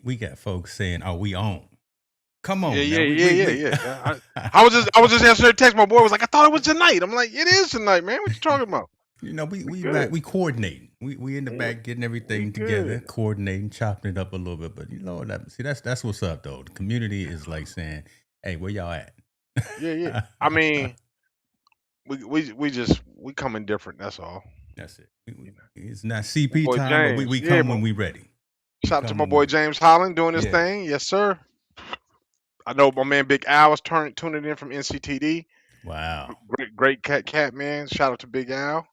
we got folks saying, "Oh, we own." Come Yeah, on yeah, now, yeah, yeah, we yeah. I was just answering a text. My boy was like, I thought it was tonight. I'm like, it is tonight, man. What you talking about? We we back, good. we coordinating. We in the Yeah, back getting we everything together, good. coordinating, chopping it up a little bit. But see, that's what's up though. The community is like saying, "Hey, where y'all at?" Yeah, yeah. I mean, we coming different. That's all. That's it. You know, It's not my CP boy time, but James. we Yeah, come when we ready. We shout out to come my when we boy ready. James Holland doing his Yeah, thing. Yes, sir. I know my man Big Al was tuning in from NCTD. wow. Great cat man. Shout out to Big Al.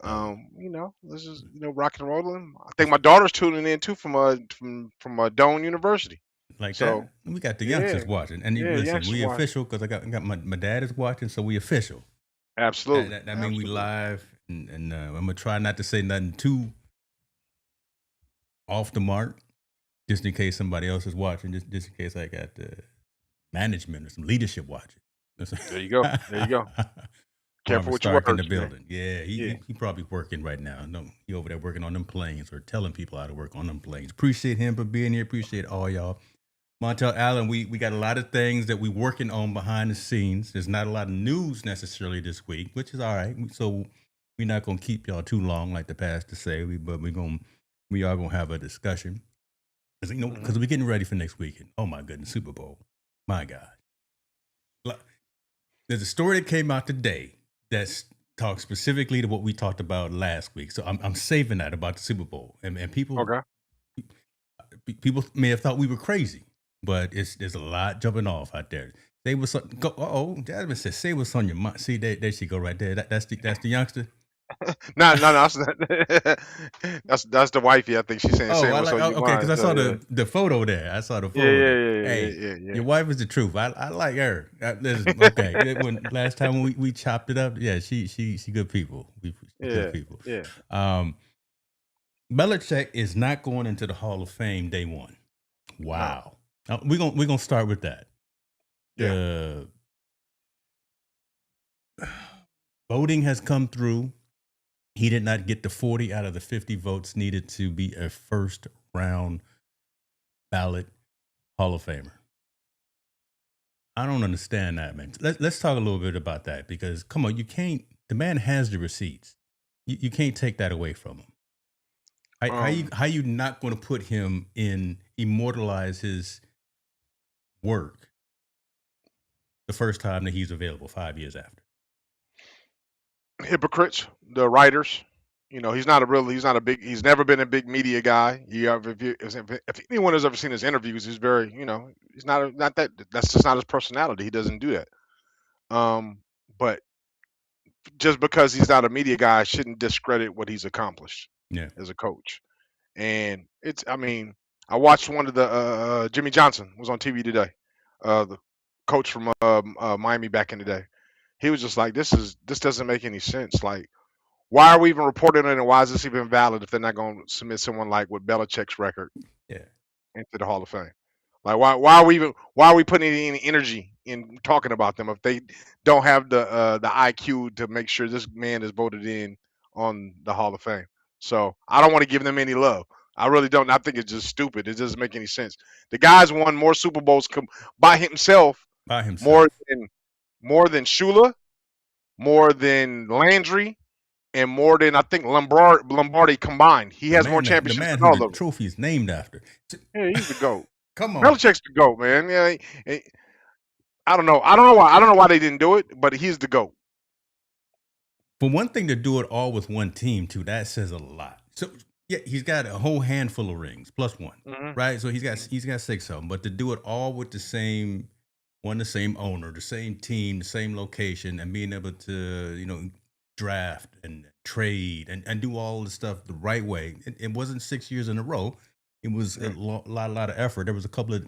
Love it. This is rock and rolling. I think my daughter's tuning in too from Doane University. Like So that. We got the yeah, youngsters watching, and yeah, listen, youngsters we watch. official because I got my dad is watching, so we official. Absolutely, That mean we absolutely. live, and I'm gonna try not to say nothing too off the mark, just in case somebody else is watching, just in case I got the management or some leadership watching. There you go. There you go. Farmer Careful with your Stark in the words, man. building. Yeah, Yeah. he probably working right now. No, he over there working on them planes or telling people how to work on them planes. Appreciate him for being here. Appreciate all y'all. Montel Allen, we got a lot of things that we're working on behind the scenes. There's not a lot of news necessarily this week, which is all right. So we're not gonna keep y'all too long, like the pastor say. But we are gonna have a discussion because Hmm. we're getting ready for next weekend. Oh my goodness, Super Bowl, my God. There's a story that came out today that's talks specifically to what we talked about last week. So I'm saving that about the Super Bowl, and Okay. people may have thought we were crazy, but there's a lot jumping off out there. Say what's on. Go. Oh, Jasmine says, "Say what's on your mind." See, there she go right there. That's the youngster. No, no, no. That's the wifey. I think she's saying, Oh, "Say I what's like. on Oh, your okay, because mind." I So saw yeah, the photo there. I saw the yeah, photo yeah, there. yeah, Hey, yeah, your yeah, wife is the truth. I like her. Listen, okay. When last time we chopped it up, yeah, she good people. She good yeah, people. yeah. Um, Belichick is not going into the Hall of Fame day one. No, Wow. We're gonna start with that. yeah. The voting has come through. He did not get the 40 out of the 50 votes needed to be a first round ballot Hall of Famer. I don't understand that, man. Let's talk a little bit about that because come on, you can't. The man has the receipts. You can't take that away from him. Um, How you not going to put him in immortalize his work the first time that he's available 5 years after? Hypocrites, the writers. He's not a big. He's never been a big media guy. If anyone has ever seen his interviews, he's very, he's not that. That's just not his personality. He doesn't do that. Um, but just because he's not a media guy shouldn't discredit what he's accomplished Yeah. as a coach. And I mean, I watched one of the Jimmy Johnson was on TV today, the coach from Miami back in the day. He was just like, this doesn't make any sense. Like, why are we even reporting it, and why is this even valid if they're not going to submit someone like with Belichick's record Yeah. into the Hall of Fame? Like, why are we putting any energy in talking about them if they don't have the IQ to make sure this man is voted in on the Hall of Fame? So I don't want to give them any love. I really don't. I think it's just stupid. It doesn't make any sense. The guy's won more Super Bowls by himself, By more himself. than more than Shula, more than Landry, and more than I think Lombardi combined. He has more The championships man than who all the of them. trophy is named after. Yeah, he's the GOAT. Come on. Belichick's the GOAT, man. Yeah, I don't know. I don't know why they didn't do it, but he's the GOAT. For one thing to do it all with one team, too, that says a lot. So yeah, he's got a whole handful of rings plus one, Hmm. right? So he's got six of them. But to do it all with the same owner, the same team, the same location, and being able to draft and trade and do all the stuff the right way. It wasn't 6 years in a row. It was a lot of effort. There was a couple of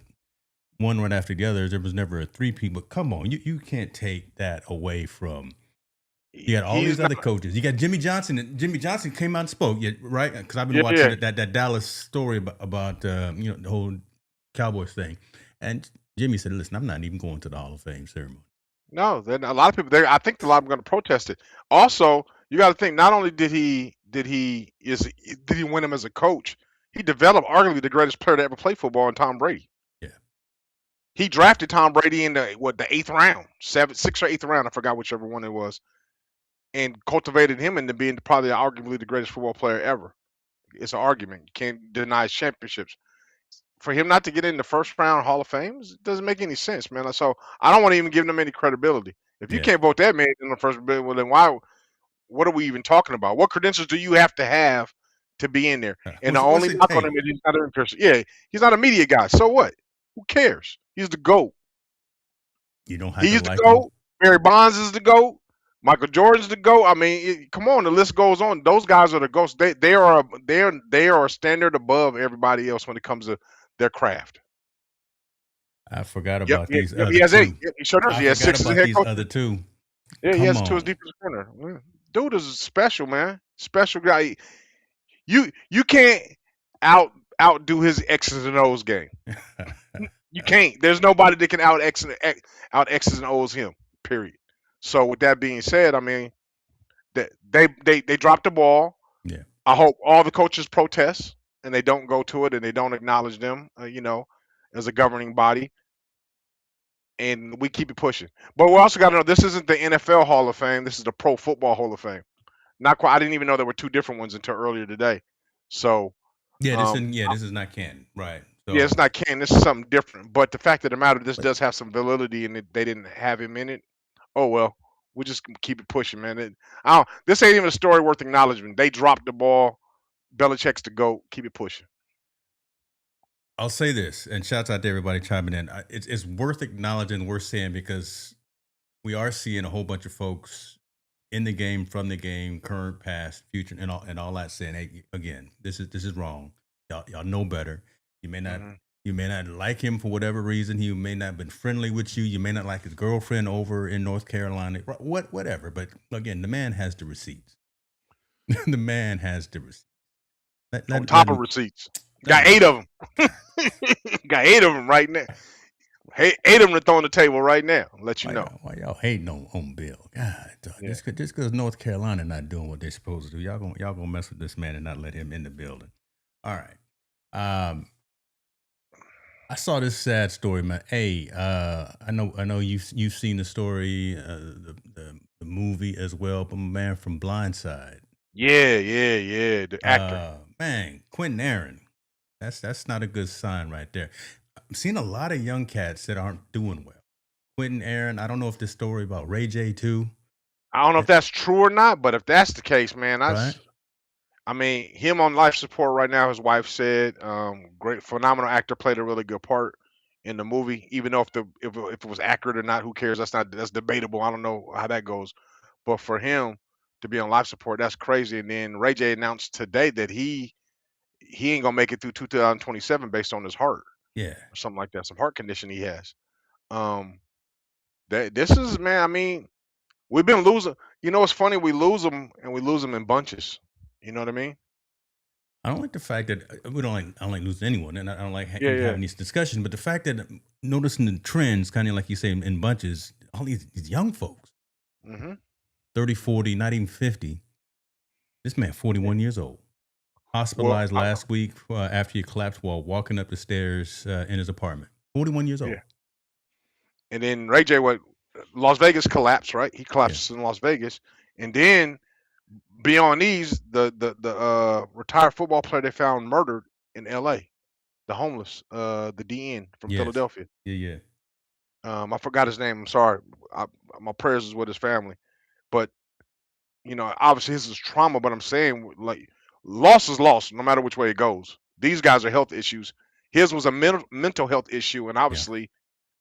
one right after the other. There was never a three-peat. But come on, you can't take that away from you got all He's these not. other coaches. You got Jimmy Johnson. And Jimmy Johnson came out and spoke, yeah, right? Because I've been Yeah, watching yeah. that Dallas story about the whole Cowboys thing, and Jimmy said, "Listen, I'm not even going to the Hall of Fame ceremony." No, then a lot of people there. I think a lot of them are going to protest it. Also, you got to think. Not only did he win him as a coach, He developed arguably the greatest player to ever play football in Tom Brady. Yeah. He drafted Tom Brady in the 8th round, 6th or 8th round. I forgot whichever one it was, and cultivated him into being probably arguably the greatest football player ever. It's an argument. You can't deny his championships. For him not to get in the first round Hall of Fame it doesn't make any sense, man. So I don't want to even give them any credibility. If you Yeah. can't vote that man in the first, well, then why? What are we even talking about? What credentials do you have to be in there? And the What's only it knock on take? him is he's not an interest. Yeah, he's not a media guy. So what? Who cares? He's the GOAT. You don't have to He's the like him. GOAT. Barry Bonds is the GOAT. Michael Jordan's the GOAT. I mean, come on, the list goes on. Those guys are the GOATs. They are a standard above everybody else when it comes to their craft. I forgot Yep, about yep, these yep. He other has 8. two. Yep, he sure does. I He has forgot 6 as a about head these coach. other two. Yeah, he Come has 2 as on. defensive coordinator. Yeah. Dude is special, man. Special guy. You can't outdo his X's and O's game. You can't. There's nobody that can out X's and O's him. Period. So with that being said, I mean, they dropped the ball. Yeah. I hope all the coaches protest and they don't go to it and they don't acknowledge them, as a governing body, and we keep it pushing. But we also got to know this isn't the NFL Hall of Fame. This is the Pro Football Hall of Fame. Not quite. I didn't even know there were 2 different ones until earlier today. So Yeah, this um, isn't. Yeah, this is not canon, right? yeah, it's So not canon. This is something different. But the fact of the matter, this does have some validity, and they didn't have him in it. Oh well, we just keep it pushing, man. This ain't even a story worth acknowledgement. They dropped the ball. Belichick's the GOAT. Keep it pushing. I'll say this, and shouts out to everybody chiming in. It's worth acknowledging, worth saying, because we are seeing a whole bunch of folks in the game, from the game, current, past, future, and all that, saying, "Hey, again, this is wrong. Y'all know better. You may not Mhm. you may not like him for whatever reason. He may not have been friendly with you. You may not like his girlfriend over in North Carolina. Whatever. But again, the man has the receipts. The man has the receipts. On Let top of him receipts, let got him 8 go. of them. Got 8 of them right now. Hey, 8 of them to throw on the table right now. Let you know. Why y'all hating on Bill? God, dog, Yeah. just because North Carolina not doing what they're supposed to do, y'all gonna mess with this man and not let him in the building. All right. I saw this sad story, man. Hey, I know you've seen the story, the movie as well, but my man from Blindside, Yeah, yeah, yeah. The actor. man, Quentin Aaron. That's not a good sign right there. I'm seeing a lot of young cats that aren't doing well. Quentin Aaron. I don't know if this story about Ray J too, I don't know if that's true or not, but if that's the case, man, right? I mean, him on life support right now. His wife said, great, phenomenal actor, played a really good part in the movie. Even though if it was accurate or not, who cares? That's debatable. I don't know how that goes. But for him to be on life support, that's crazy. And then Ray J announced today that he ain't gonna make it through 2027 based on his heart Yeah. or something like that, some heart condition he has. Um, that this is, man. I mean, we've been losing. You know, it's funny. We lose them and we lose them in bunches. You know what I mean? I don't like the fact that we don't like. I don't like losing anyone, and I don't like Yeah, even yeah. having these discussions. But the fact that noticing the trends, kind of like you say, in bunches, all these young folks, Hmm. 30, 40, not even 50. This man, 41 years old, Well, hospitalized last week after he collapsed while walking up the stairs in his apartment. 41 years old. yeah. And then Ray J, what Las Vegas collapsed, right? He Yeah. collapsed in Las Vegas, and then beyond these, the retired football player they found murdered in L.A. The homeless, the DN from Yes. Philadelphia. Yeah. I forgot his name. I'm sorry. My prayers is with his family, but obviously this is trauma. But I'm saying, like, loss is loss, no matter which way it goes. These guys are health issues. His was a mental health issue, and Yeah. obviously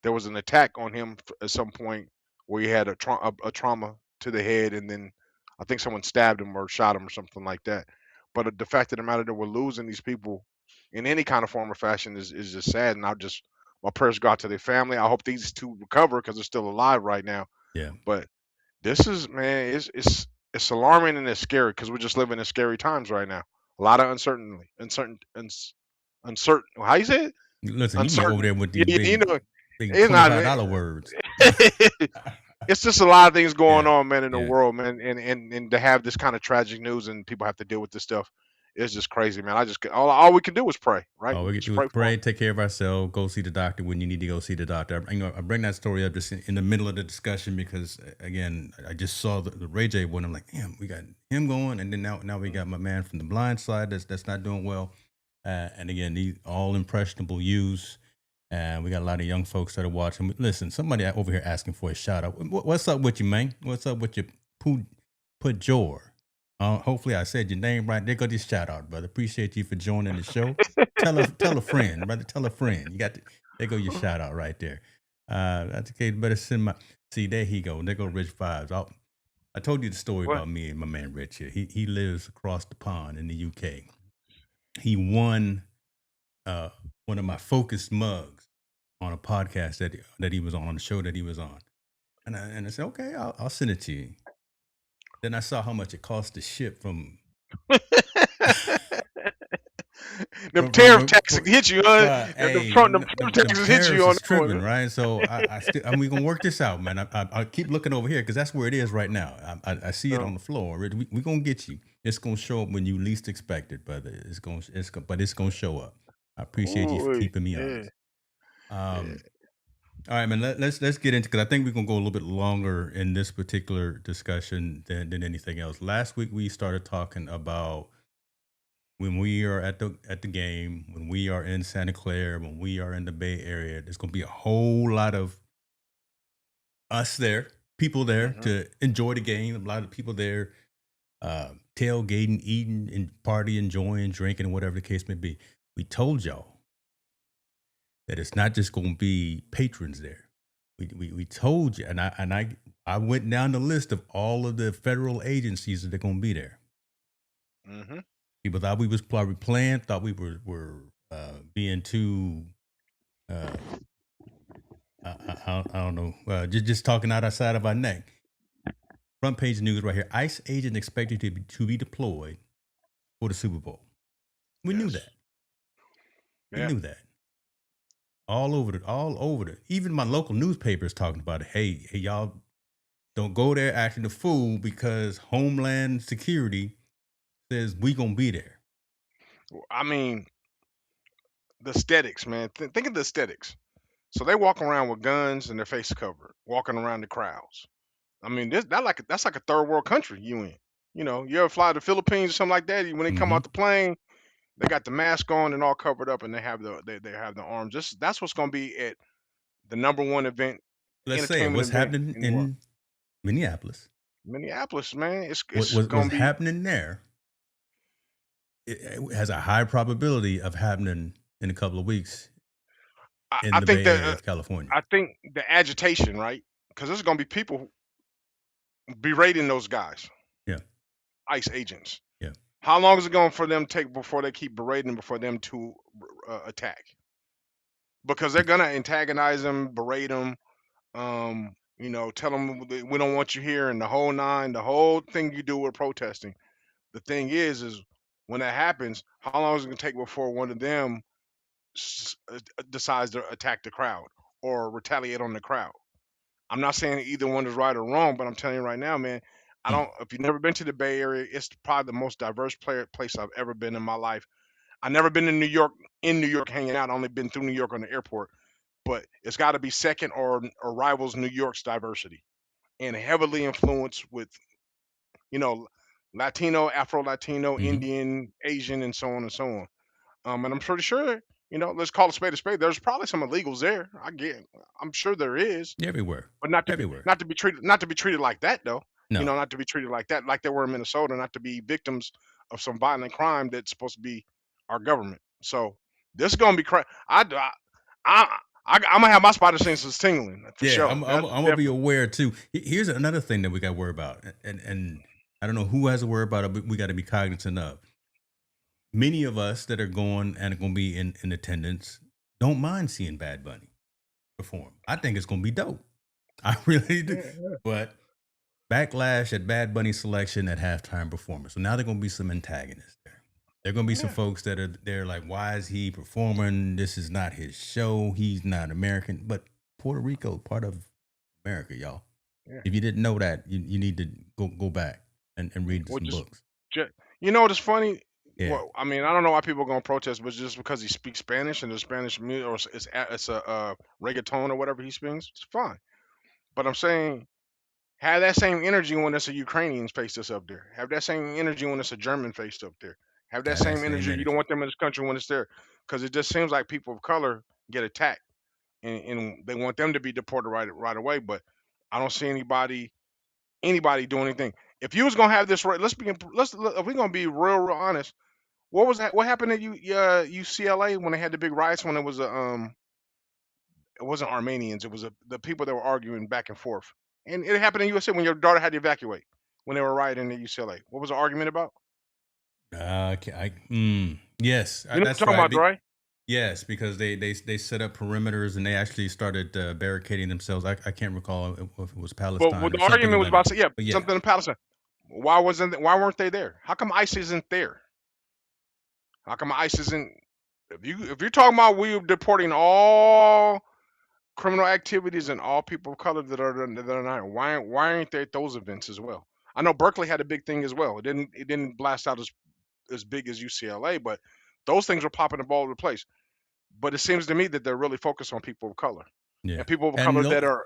there was an attack on him at some point where he had a trauma to the head, and then I think someone stabbed him or shot him or something like that. But the fact of the matter that we're losing these people in any kind of form or fashion is just sad. And my prayers go out to their family. I hope these two recover because they're still alive right now. Yeah. But this is, man, it's alarming and it's scary because we're just living in scary times right now. A lot of uncertain. How you say it? Listen, you be over Uncertain. there with Yeah, these yeah, big, big it's not. $25 words. It's just a lot of things going Yeah. on, man, in the Yeah. world, man, and to have this kind of tragic news and people have to deal with this stuff it's just crazy, man. All we can do is pray, right? All We we can can just do is pray for pray, them. take care of ourselves, go see the doctor when you need to go see the doctor. I bring that story up just in the middle of the discussion because, again, I just saw the Ray J one. I'm like, damn, we got him going, and then now we got my man from the blind side that's not doing well. And again, these all impressionable youths. And we got a lot of young folks that are watching. Listen, somebody over here asking for a shout out. What's up with you, man? What's up with you, put Jor? Hopefully, I said your name right. There go this shout out, brother. Appreciate you for joining the show. Tell a friend, brother. Tell a friend. There go your shout out right there. That's okay. Better send my. See, there he go. There go Rich Vibes. I told you the story What? about me and my man Rich here. He lives across the pond in the UK. He won uh, one of my focused mugs on a podcast that he was on the show that he was on, and I said, okay, I'll send it to you. Then I saw how much it cost to ship from Them from tariff taxes hit you, huh? hey, Them Trump them taxes hit you tariffs on is that one. tripping, right? So we gonna work this out, man. I keep looking over here because that's where it is right now. I see it on the floor. We gonna get you. It's gonna show up when you least expect it, brother. But it's gonna show up. I appreciate you for Ooh, keeping me yeah, honest. yeah. All right, man. Let's get into because I think we're gonna go a little bit longer in this particular discussion than anything else. Last week we started talking about when we are at the game, when we are in Santa Clara, when we are in the Bay Area. There's gonna be a whole lot of us there, people there Mhm. to enjoy the game. A lot of people there, tailgating, eating, and party, enjoying, drinking, whatever the case may be. We told y'all that it's not just gonna be patrons there. We told you, and I went down the list of all of the federal agencies that are going to be there. Mhm. People thought we was probably playing, thought we were being too. Uh, I don't know, just talking out outside of our neck. Front page news right here: ICE agent expected to be deployed for the Super Bowl. We knew Yes. that. We Yeah. knew that. All over the. Even my local newspaper is talking about it. Hey, y'all, don't go there acting a fool because Homeland Security says we gonna be there. I mean, the aesthetics, man. Think of the aesthetics. So they walk around with guns and their face covered, walking around the crowds. I mean, that's like a third world country you in. You know, you ever fly to the Philippines or something like that? When they come Mm-hmm. out the plane, they got the mask on and all covered up, and they have the arms. That's what's going to be at the number one Let's say it. entertainment What's event happening in the world. in Minneapolis? Minneapolis, man, What it's going was to be. happening there? It has a high probability of happening in a couple of weeks in I the think Bay that Area of California. I think the agitation, right? Because there's going to be people berating those guys, Yeah, ICE agents. yeah. How long is it going for them to take before they keep berating before them to attack? Because they're gonna antagonize them, berate them, tell them we don't want you here, and the whole nine, the whole thing you do with protesting. The thing is when that happens, how long is it gonna take before one of them decides to attack the crowd or retaliate on the crowd? I'm not saying either one is right or wrong, but I'm telling you right now, man. I Mm. don't. If you've never been to the Bay Area, it's probably the most diverse place I've ever been in my life. I've never been in New York hanging out. I've only been through New York on the airport, but it's got to be second or rivals New York's diversity and heavily influenced with you know Latino, Afro Latino, Mm-hmm. Indian, Asian, and so on and so on. And I'm pretty sure let's call a spade a spade. There's probably some illegals there. I'm sure there is, Everywhere, but everywhere. not to be treated like that though. No, Not to be treated like that, like they were in Minnesota, not to be victims of some violent crime that's supposed to be our government. So this is gonna be crazy. I'm gonna have my spider senses tingling for yeah. sure. I'm That's gonna be definitely. aware too. Here's another thing that we got to worry about, and I don't know who has to worry about it, but we got to be cognizant of. Many of us that are going and are going to be in attendance don't mind seeing Bad Bunny perform. I think it's going to be dope. I really do. Yeah, But backlash at Bad Bunny selection at halftime performance. So now there are going to be some antagonists there. There are going to be some yeah, folks that are there like, why is he performing? This is not his show. He's not American. But Puerto Rico, part of America, y'all. yeah. If you didn't know that, you need to go back and read Well, some books. ju- you know what's funny? Yeah, Well, I mean, I don't know why people are gonna protest, but just because he speaks Spanish and the Spanish music, or it's a reggaeton or whatever he speaks, it's fine. But I'm saying, have that same energy when it's a Ukrainian face that's up there. Have that same energy when it's a German face up there. Have that got that same same energy. You don't energy. want them in this country when it's there, because it just seems like people of color get attacked, and they want them to be deported right away. But I don't see anybody doing anything. If you was gonna have this right, if we're gonna be real honest, what was that? What happened at UCLA when they had the big riots when it was it wasn't Armenians, it was the people that were arguing back and forth, and it happened in USA when your daughter had to evacuate when they were rioting at UCLA. What was the argument about? Yes, You know what that's I'm talking right. about, right? Yes, because they set up perimeters and they actually started barricading themselves. I can't recall if it was But what Palestine or the something argument of was that about, nature. yeah, But yeah, something in Palestine. Why weren't they there? How come ICE isn't there? How come ICE isn't? If you're talking about we deporting all criminal activities and all people of color that are not, why aren't they at those events as well? I know Berkeley had a big thing as well. It didn't blast out as big as UCLA, but those things were popping up all over the place. But it seems to me that they're really focused on people of color yeah. and people of And color that are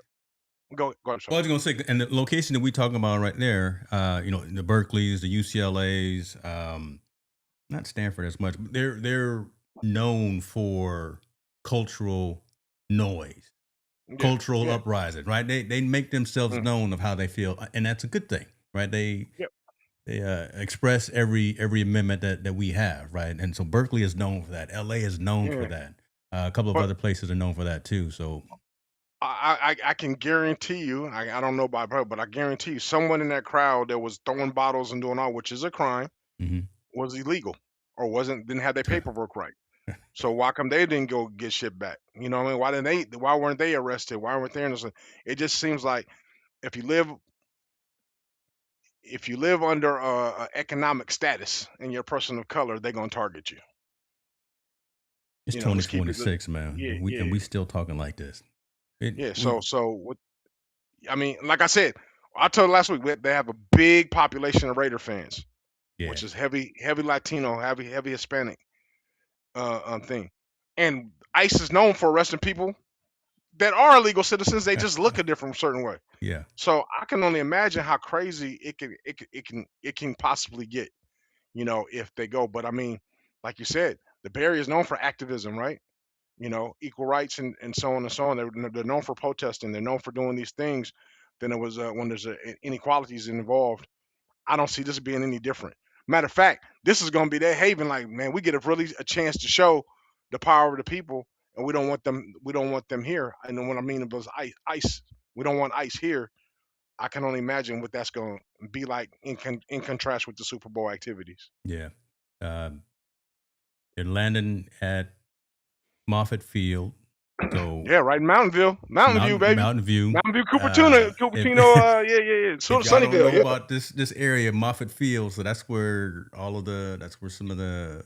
go. I'm well, sorry. I was gonna say, and the location that we talking about right there, the Berkeley's, the UCLA's, not Stanford as much. But they're known for cultural noise, Yeah, cultural yeah, uprising, right? They make themselves mm, known of how they feel, and that's a good thing, right? yep, They express every amendment that we have, right? And so Berkeley is known for that. LA is known for yeah. that. A couple of But other places are known for that too. So I can guarantee you, I don't know about bro, but I guarantee you, someone in that crowd that was throwing bottles and doing all, which is a crime, mhm. was illegal or didn't have their paperwork right. So why come they didn't go get shit back? You know what I mean? Why weren't they arrested? Why weren't they in this? It just seems like if you live if you live under a economic status and you're a person of color, they're gonna target you. It's Let's keep it. 2026, man, Yeah, and we yeah, and we still talking like this. It yeah. we So what? I mean, like I said, I told you last week they have a big population of Raider fans, Yeah, which is heavy Latino, heavy Hispanic thing, and ICE is known for arresting people that are illegal citizens. They just look a different certain way. yeah, So I can only imagine how crazy it can possibly get, if they go. But I mean, like you said, the Bay Area is known for activism, right? Equal rights and so on and so on. They're known for protesting. They're known for doing these things. Then it was when there's inequalities involved. I don't see this being any different. Matter of fact, this is going to be their haven. Like, man, we get a chance to show the power of the people, and we don't want them. We don't want them here. And then what I mean was ICE. We don't want ICE here. I can only imagine what that's going to be like in contrast with the Super Bowl activities. yeah. Um, they're landing at Moffett Field, so Yeah, right in Mountain View, baby. Mountain View. Mountain View, If Cupertino. Yeah. if y'all don't Sunnyvale. know Yeah. about this area, Moffett Field, so that's where some of the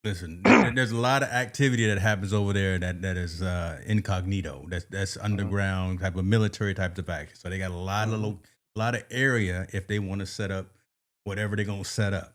listen. There's a lot of activity that happens over there that is incognito. That's Mhm, underground type of military types of action. So they got a mhm, lot of area if they want to set up whatever they're gonna set up.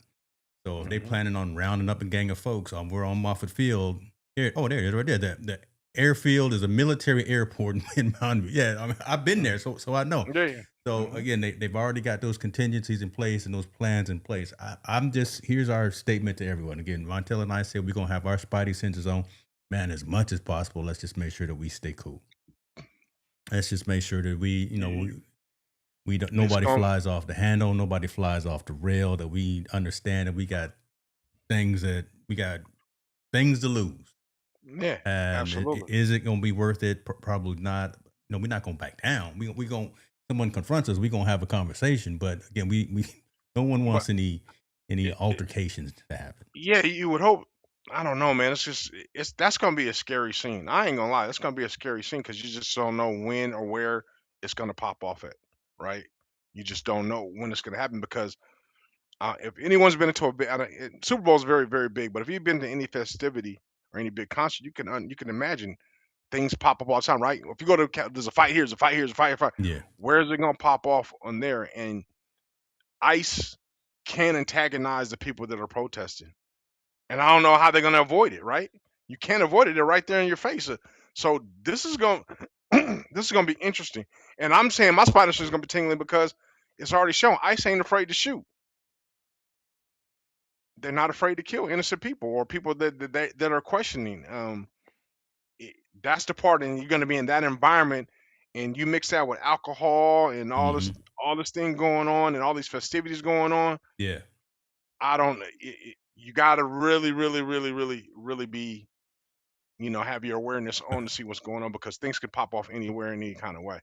So if they mhm. planning on rounding up a gang of folks, we're on Moffett Field. Here, oh, there it is, right there. The airfield is a military airport in Mountain View. Yeah, I mean, I've been there, so I know. Yeah. So Mhm. again, they've already got those contingencies in place and those plans in place. I'm just here's our statement to everyone. Again, Montel and I said we're gonna have our spidey senses on. Man, as much as possible, let's just make sure that we stay cool. Let's just make sure that Yeah. we don't It's nobody going. flies off the handle, nobody flies off the rail. That we understand that we got things to lose. Yeah. And Absolutely. is it going to be worth it? Probably not. No, we're not going to back down. We going someone confronts us, we're going to have a conversation. But again, we no one But wants any it, it, altercations to happen. yeah, you would hope. I don't know, man. It's that's gonna be a scary scene. I ain't gonna lie. That's gonna be a scary scene because you just don't know when or where it's gonna pop off at, right? You just don't know when it's gonna happen because if anyone's been into a big Super Bowl is very very big, but if you've been to any festivity or any big concert, you can imagine things pop up all the time, right? If you go to there's a fight here, there's a fight here, there's a fight here, fight. Yeah, Where is it gonna pop off on there? And ICE. can antagonize the people that are protesting. And I don't know how they're gonna avoid it, right? You can't avoid it. They're right there in your face. So this is going this is gonna be interesting. And I'm saying my spider sense is gonna be tingling because it's already shown ICE ain't afraid to shoot. They're not afraid to kill innocent people or people that are questioning. That's the part, and you're gonna be in that environment, and you mix that with alcohol and Hmm. all this thing going on and all these festivities going on. Yeah. I don't. You got to really, really, really, really, really be, have your awareness on to see what's going on because things can pop off anywhere in any kind of way.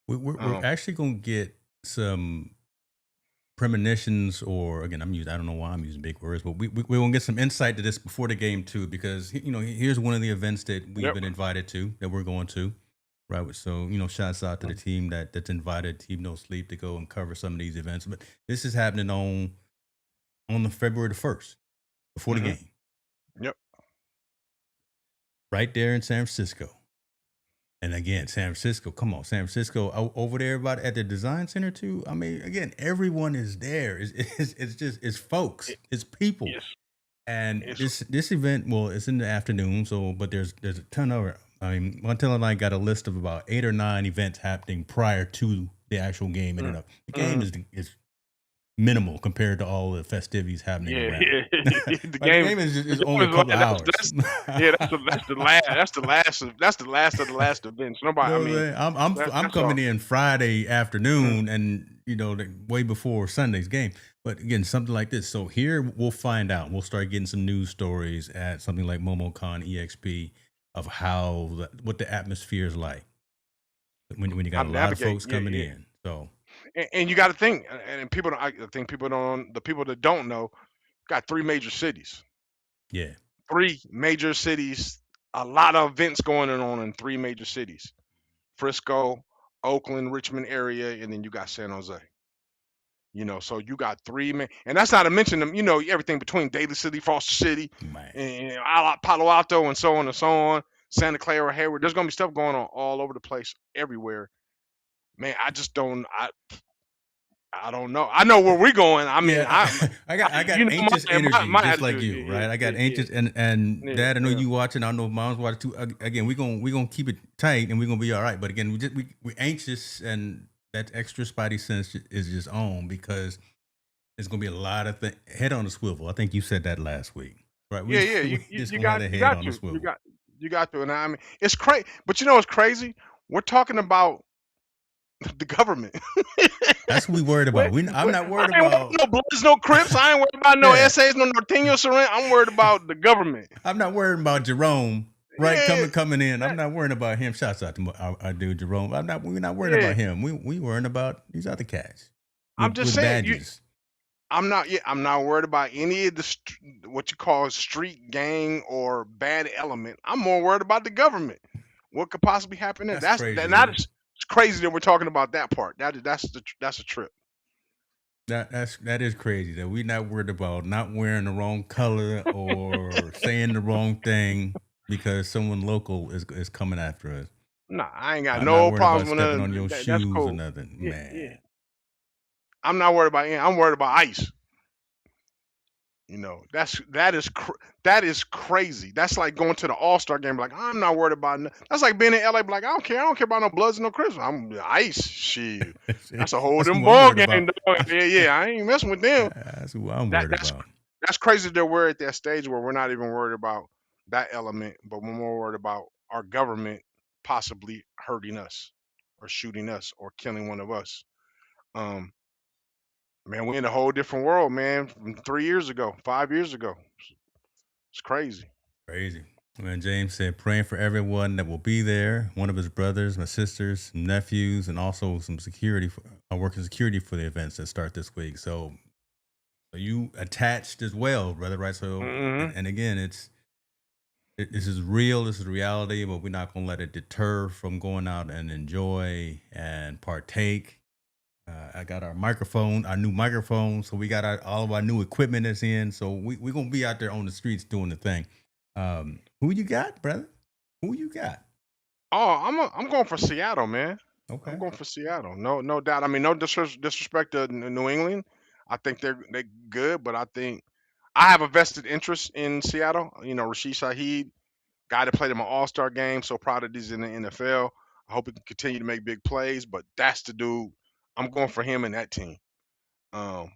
We're Um, actually gonna get some premonitions, or again, I don't know why I'm using big words, but we're gonna get some insight to this before the game too, because here's one of the events that we've yep. been invited to, that we're going to, right? So shouts out to the team that's invited, Team No Sleep, to go and cover some of these events. But this is happening on the February 1st, before the Hmm. game, Yep. right there in San Francisco. And again, San Francisco, come on, San Francisco, over there about at the design center too. I mean, again, everyone is there. It's just it's folks, It, it's people. it's And it's this event, well, it's in the afternoon, so but there's a ton of. I mean, Montel and I got a list of about 8 or 9 events happening prior to the actual game. And the game mm, is minimal compared to all the festivities happening yeah, around. the Right, the game. game The is game only a is like couple of hours. yeah. That's the last events. You Nobody. I know what I'm mean, saying? I'm that's all. coming in Friday Mm, afternoon, and way before Sunday's game. But again, something like this. So here we'll find out. We'll start getting some news stories at something like MomoCon EXP of what the atmosphere is like when you how got a to lot of navigate? folks Yeah, coming yeah. in. So And you got to think, and people don't. I think people don't. The people that don't know got 3 major cities. yeah, 3 major cities. A lot of events going on in 3 major cities: Frisco, Oakland, Richmond area, and then you got San Jose. So you got and that's not to mention them. Everything between Daly City, Foster City, man, and Palo Alto, and so on and so on. Santa Clara, Hayward. There's gonna be stuff going on all over the place, everywhere. Man, I just don't. I don't know. I know where we're going. I mean, yeah. I got my anxious energy my just like attitude. you, right? I Yeah, got yeah, anxious, and yeah, Dad, I know yeah. you watching. I know Mom's watching too. Again, we gonna keep it tight, and we're gonna be all right. But again, we anxious, and that extra spidey sense is just on because there's gonna be a lot of head on the swivel. I think you said that last week, right? Yeah, yeah. We You, you just you gonna have got the you head got on the to you swivel. got you got to. And I mean, it's crazy. But what's crazy? We're talking about the government. That's what we worried we about. I'm not I worried ain't worried about. about no Bloods, no Crips. I ain't worried about no Yeah, essays, no Norteño Sorrent. I'm worried about the government. I'm not worried about Jerome. Right, Yeah, coming in. I'm that, not worrying about him. Shouts out to our dude Jerome. We're not worrying yeah. about him. We worrying about these other cats I'm just with saying. badges. I'm not. Yeah, I'm not worried about any of the what you call street gang or bad element. I'm more worried about the government. What could possibly happen there? That's That's crazy, that. isn't Not it? as it's crazy that we're talking about that part. That's a trip. That is crazy that we're not worried about not wearing the wrong color or saying the wrong thing because someone local is coming after us. Nah, I ain't got I'm not no worried about problems with stepping none. on your That's shoes or cool. nothing, Yeah, yeah. man. I'm not worried about. I'm worried about ICE. That is crazy. That's like going to the All Star game. Like I'm not worried about. That's like being in LA. Like I don't care. I don't care about no Bloods and no Crips. I'm ICE. Shit. That's a whole That's them who I'm ball worried game. about. Dog. Yeah, yeah. I ain't messing with them. That's who I'm That worried that's about. that's crazy that we're at that stage where we're not even worried about that element, but we're more worried about our government possibly hurting us or shooting us or killing one of us. Um, Man, we're in a whole different world, man, from 3 years ago, 5 years ago. It's crazy. Crazy. When James said, praying for everyone that will be there, one of his brothers, my sisters, some nephews, and also some security, working security for the events that start this week. So you attached as well, brother, right? So, Hmm. and again, this is real, this is reality, but we're not going to let it deter from going out and enjoy and partake. I got our new microphone. So we got all of our new equipment that's in. So we're going to be out there on the streets doing the thing. Who you got, brother? Who you got? Oh, I'm going for Seattle, man. I'm Okay. going for Seattle. No doubt. I mean, no disrespect to New England. I think they're good, but I think I have a vested interest in Seattle. You know, Rashid Shaheed, guy that played in my All-Star game, so proud that he's in the NFL. I hope he can continue to make big plays, but that's the dude. I'm going for him in that team. Um,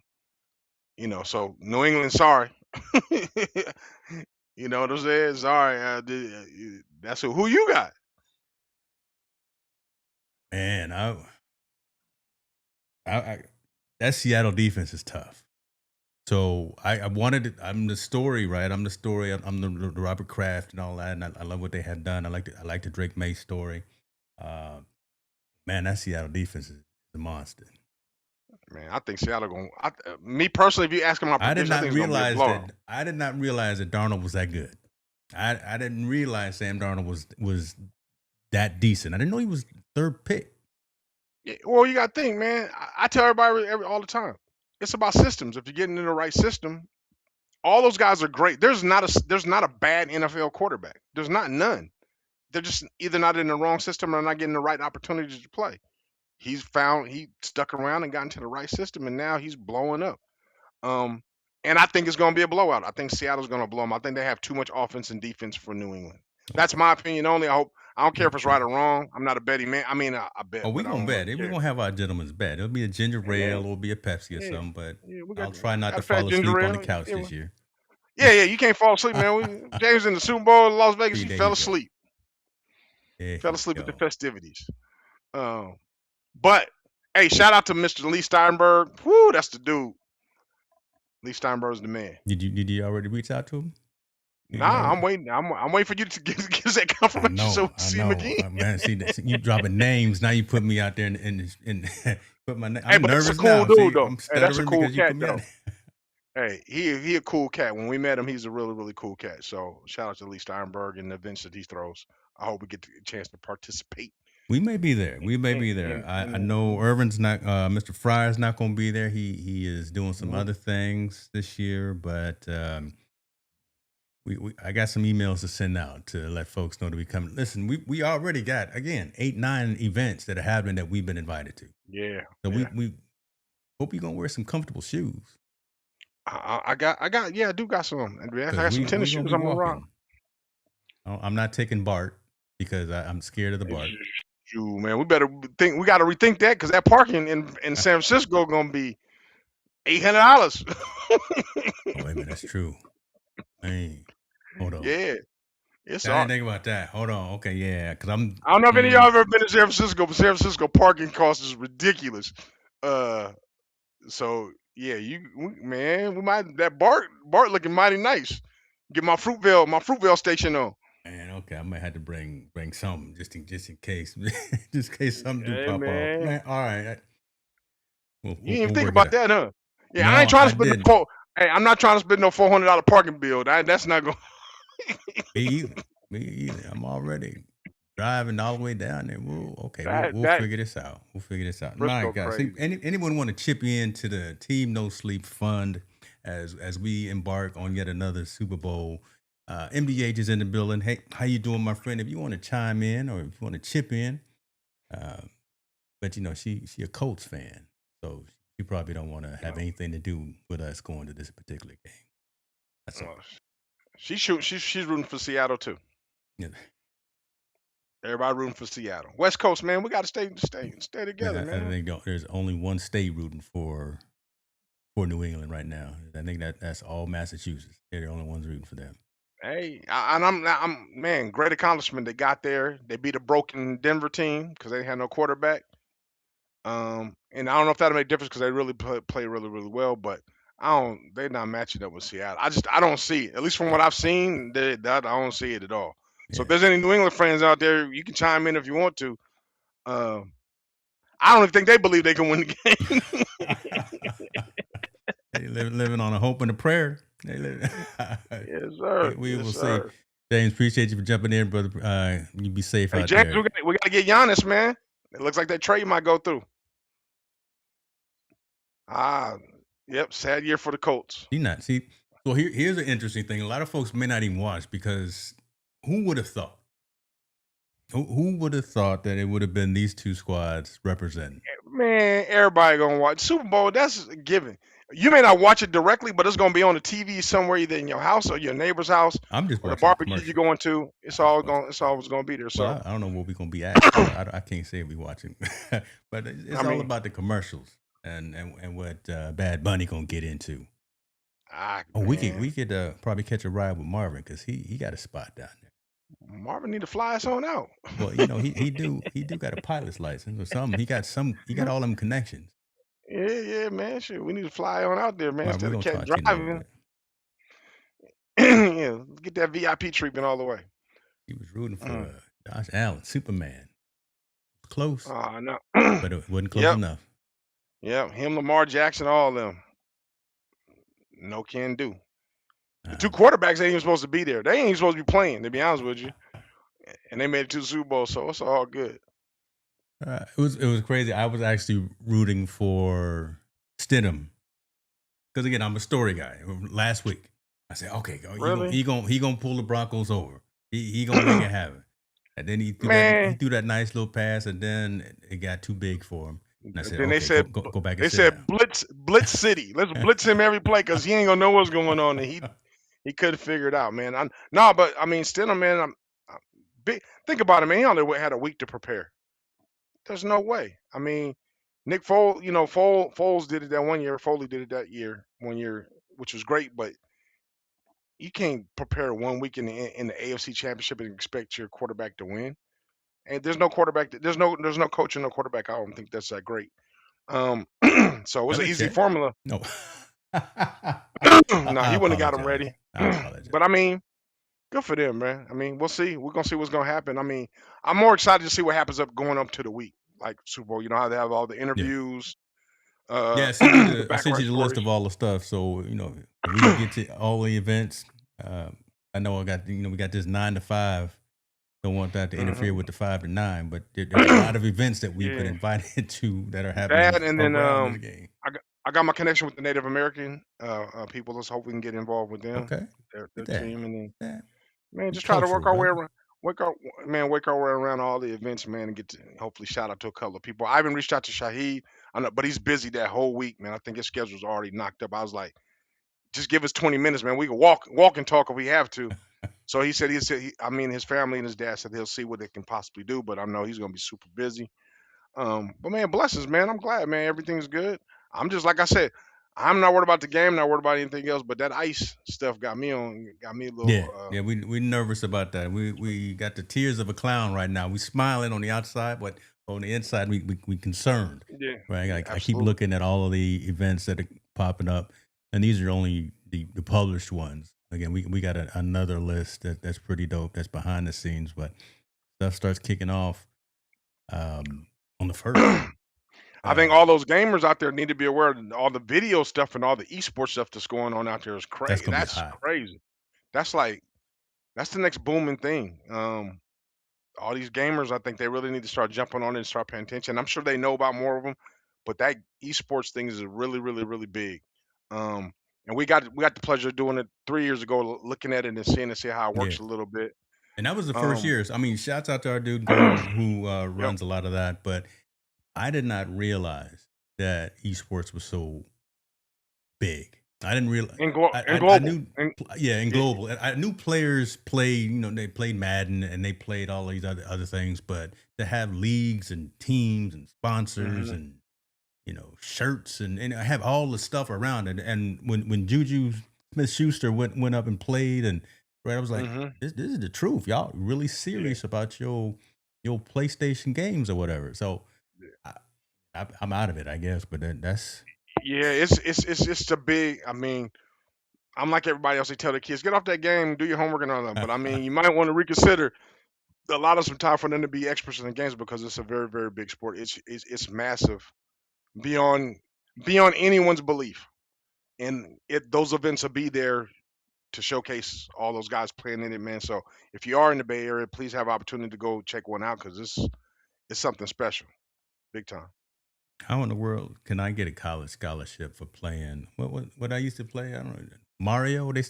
you know, so New England, sorry. You know what I'm saying? Sorry. That's who you got. Man, that Seattle defense is tough. So I wanted it. I'm the story, right? I'm the story. I'm the Robert Kraft and all that, and I love what they have done. I like the Drake May story. Uh, man, that Seattle defense is a monster. Man, I think Seattle going. Me personally, if you ask him my I did prediction, I not think it's going to be a realize blowout. that. I did not realize that Darnold was that good. I didn't realize Sam Darnold was that decent. I didn't know he was third pick. Yeah, well, you got to think, man. I tell everybody all the time, it's about systems. If you're getting in the right system, all those guys are great. There's not a bad NFL quarterback. There's not none. They're just either not in the wrong system or not getting the right opportunities to play. He stuck around and got into the right system, and now he's blowing up. Um, and I think it's going to be a blowout. I think Seattle's going to blow them. I think they have too much offense and defense for New England. That's my opinion only. I don't care if it's right or wrong. I'm not a betting man. I mean, I bet, Oh, we but I gonna don't bet. really We're care. gonna have our gentleman's bet. It'll be a ginger Yeah, ale, it'll be a Pepsi or yeah, something, but yeah. We I'll try not got to a fat fall ginger asleep on the ale. couch Yeah, this year. yeah. You can't fall asleep, man. James in the Super Bowl in Las Vegas, See, he there fell you go. asleep. There Fell you asleep at the go. festivities. But hey, shout out to Mr. Lee Steinberg. Whoo, that's the dude. Lee Steinberg's the man. Did you already reach out to him? Nah, I'm waiting. I'm waiting for you to give us that confirmation so we I see him know, again. man. See, you dropping names now. You put me out there and put my name. Hey, I'm but that's a nervous cool now. dude See, though. I'm Hey, that's a stuttering cool because you cat put me out. though. Hey, he a cool cat. When we met him, he's a really, really cool cat. So shout out to Lee Steinberg and the events that he throws. I hope we get a chance to participate. We may be there. We may be there. I know Irvin's not. Mr. Fry's not going to be there. He is doing some other things this year, but I got some emails to send out to let folks know to be coming. Listen, we already got again 8-9 events that are happening that we've been invited to. Yeah. So yeah. we hope you're gonna wear some comfortable shoes. I do got some. I got 'Cause some tennis shoes. I'm gonna rock. I'm not taking Bart because I'm scared of the Bart. You man, we better think. We got to rethink that because that parking in San Francisco gonna be $800. Oh, wait a minute, that's true. Hey, hold on. Yeah, it's I all. didn't think about that. Hold on. Okay, yeah, because I don't know if any of y'all have ever been to San Francisco, but San Francisco parking cost is ridiculous. So yeah, we might that Bart looking mighty nice. Get my Fruitvale station on. Man, okay, I might have to bring something just in case, just in case something do Hey, pop man. off. Man, all right. You didn't even think about that, huh? Yeah, I ain't No, trying I to spend didn't. Hey, I'm not trying to spend no $400 parking bill. That's not going. Me either. I'm already driving all the way down there. We'll figure this out. We'll figure this out. All Frisco right, guys. See, anyone want to chip in to the Team No Sleep Fund as we embark on yet another Super Bowl? MDH is in the building. Hey, how you doing, my friend? If you want to chime in or if you want to chip in, but you know she a Colts fan, so she probably don't want to have anything to do with us going to this particular game. That's all. She's rooting for Seattle too. Yeah. Everybody rooting for Seattle. West Coast, man, we got to stay together, man. I think there's only one state rooting for New England right now. I think that's all Massachusetts. They're the only ones rooting for them. Hey, I'm man, great accomplishment. They got there. They beat a broken Denver team because they had no quarterback. And I don't know if that'll make a difference because they really play really, really well, but they're not matching up with Seattle. I don't see it. At least from what I've seen, I don't see it at all. Yeah. So if there's any New England fans out there, you can chime in if you want to. I don't even think they believe they can win the game. They living on a hope and a prayer. They live. Yes, sir. We will see. James, appreciate you for jumping in, brother. You be safe out James, there. We got to get Giannis, man. It looks like that trade might go through. Yep, sad year for the Colts. See, so here's an interesting thing. A lot of folks may not even watch because who would have thought? Who would have thought that it would have been these two squads representing? Man, everybody gonna watch Super Bowl. That's a given. You may not watch it directly, but it's gonna be on the TV somewhere, either in your house or your neighbor's house I'm just or the watching the barbecue you're commercials. going to. It's I'm just all watching. going. It's always gonna be there. Well, So I don't know what we're gonna be at, so I can't say we watching, but I it's all mean, about the commercials and what Bad Bunny gonna get into. Oh, man, we could probably catch a ride with Marvin because he got a spot down there. Marvin need to fly us on out. Well, he do got a pilot's license or something. He got all them connections. Yeah, man. Shit, we need to fly on out there, man, Marvin, we're instead of gonna cat talk to you in a little driving. bit. Yeah, get that VIP treatment all the way. He was rooting for Mm. Josh Allen, Superman. Close, No. but it wasn't close Yep, enough. yep. Him, Lamar Jackson, all of them. No can do. The two Uh, quarterbacks ain't even supposed to be there. They ain't even supposed to be playing, to be honest with you. And they made it to the Super Bowl, so it's all good. it was crazy. I was actually rooting for Stidham because again, I'm a story guy. Last week, I said, okay, Really? he gonna pull the Broncos over. He gonna make it happen. And then he Man. threw that nice little pass, and then it got too big for him. And I said, Then they okay, said go back and they sit said down. blitz city. Let's blitz him every play because he ain't gonna know what's going on, and he couldn't figure it out, man. No, but I mean, Stidham, man. I'm big. Think about it, man. He only had a week to prepare. There's no way. I mean, Nick Foles, Foles did it that one year. Foley did it that year, one year, which was great. But you can't prepare 1 week in the AFC Championship and expect your quarterback to win. And there's no quarterback. There's no coach and no quarterback. I don't think that's that great. Um, so it was an easy Belichick? formula. No. No, he I wouldn't have got him apologize. ready. I apologize. But I mean, good for them, man. I mean, we'll see. We're gonna see what's gonna happen. I mean, I'm more excited to see what happens up going up to the week, like Super Bowl. You know how they have all the Yeah. interviews, Yeah, the I sent background you the list stories. of all the stuff. So if we can get to all the events. I know I got we got this 9 to 5. Don't want that to interfere Hmm. with the 5 to 9, but there's a lot of events that we've been Yeah, invited to that are happening that and then around this game. I got my connection with the Native American people. Let's hope we can get involved with them, Okay, their get that. team, and then That man, just try to work cultural, our way brother. around. Work our way around all the events, man, and get to hopefully shout out to a couple of people. I haven't reached out to Shaheed, I know, but he's busy that whole week, man. I think his schedule's already knocked up. I was like, just give us 20 minutes, man. We can walk and talk if we have to. So I mean, his family and his dad said he'll see what they can possibly do, but I know he's gonna be super busy. But man, blessings, man. I'm glad, man. Everything's good. I'm just like I said, I'm not worried about the game, not worried about anything else. But that ice stuff got me a little. Yeah, yeah, we nervous about that. We got the tears of a clown right now. We smiling on the outside, but on the inside we concerned. Yeah, Right, yeah, I keep absolutely. looking at all of the events that are popping up, and these are only the published ones. Again, we got another list that's pretty dope. That's behind the scenes, but stuff starts kicking off on the first. I think Uh, all those gamers out there need to be aware of all the video stuff and all the esports stuff that's going on out there is that's crazy. gonna be That's hot. crazy. That's like that's the next booming thing. All these gamers, I think they really need to start jumping on it and start paying attention. I'm sure they know about more of them, but that esports thing is really, really, really big. Um, and we got the pleasure of doing it 3 years ago, looking at it and seeing to see how it Yeah, works a little bit. and that was the first Um, year. I mean, shouts out to our dude Gordon who yep, runs a lot of that. But I did not realize that esports was so big. I didn't realize. and I global, knew, and yeah, in yeah, global, I knew players played. They played Madden and they played all these other things. But to have leagues and teams and sponsors hmm and shirts and have all the stuff around it. And when Juju Smith Schuster went up and played, and right, I was like, hmm this is the truth. Y'all really yeah, serious about your PlayStation games or whatever. So I, I'm out of it, I guess. But that's yeah. It's a big. I mean, I'm like everybody else. They tell the kids get off that game, do your homework and all that. But I mean, you might want to reconsider a lot of some time for them to be experts in the games because it's a very, very big sport. It's massive beyond anyone's belief, and those events will be there to showcase all those guys playing in it, man. So if you are in the Bay Area, please have opportunity to go check one out because it's something special, big time. how in the world can I get a college scholarship for playing what I used to play? I don't know. Mario. It's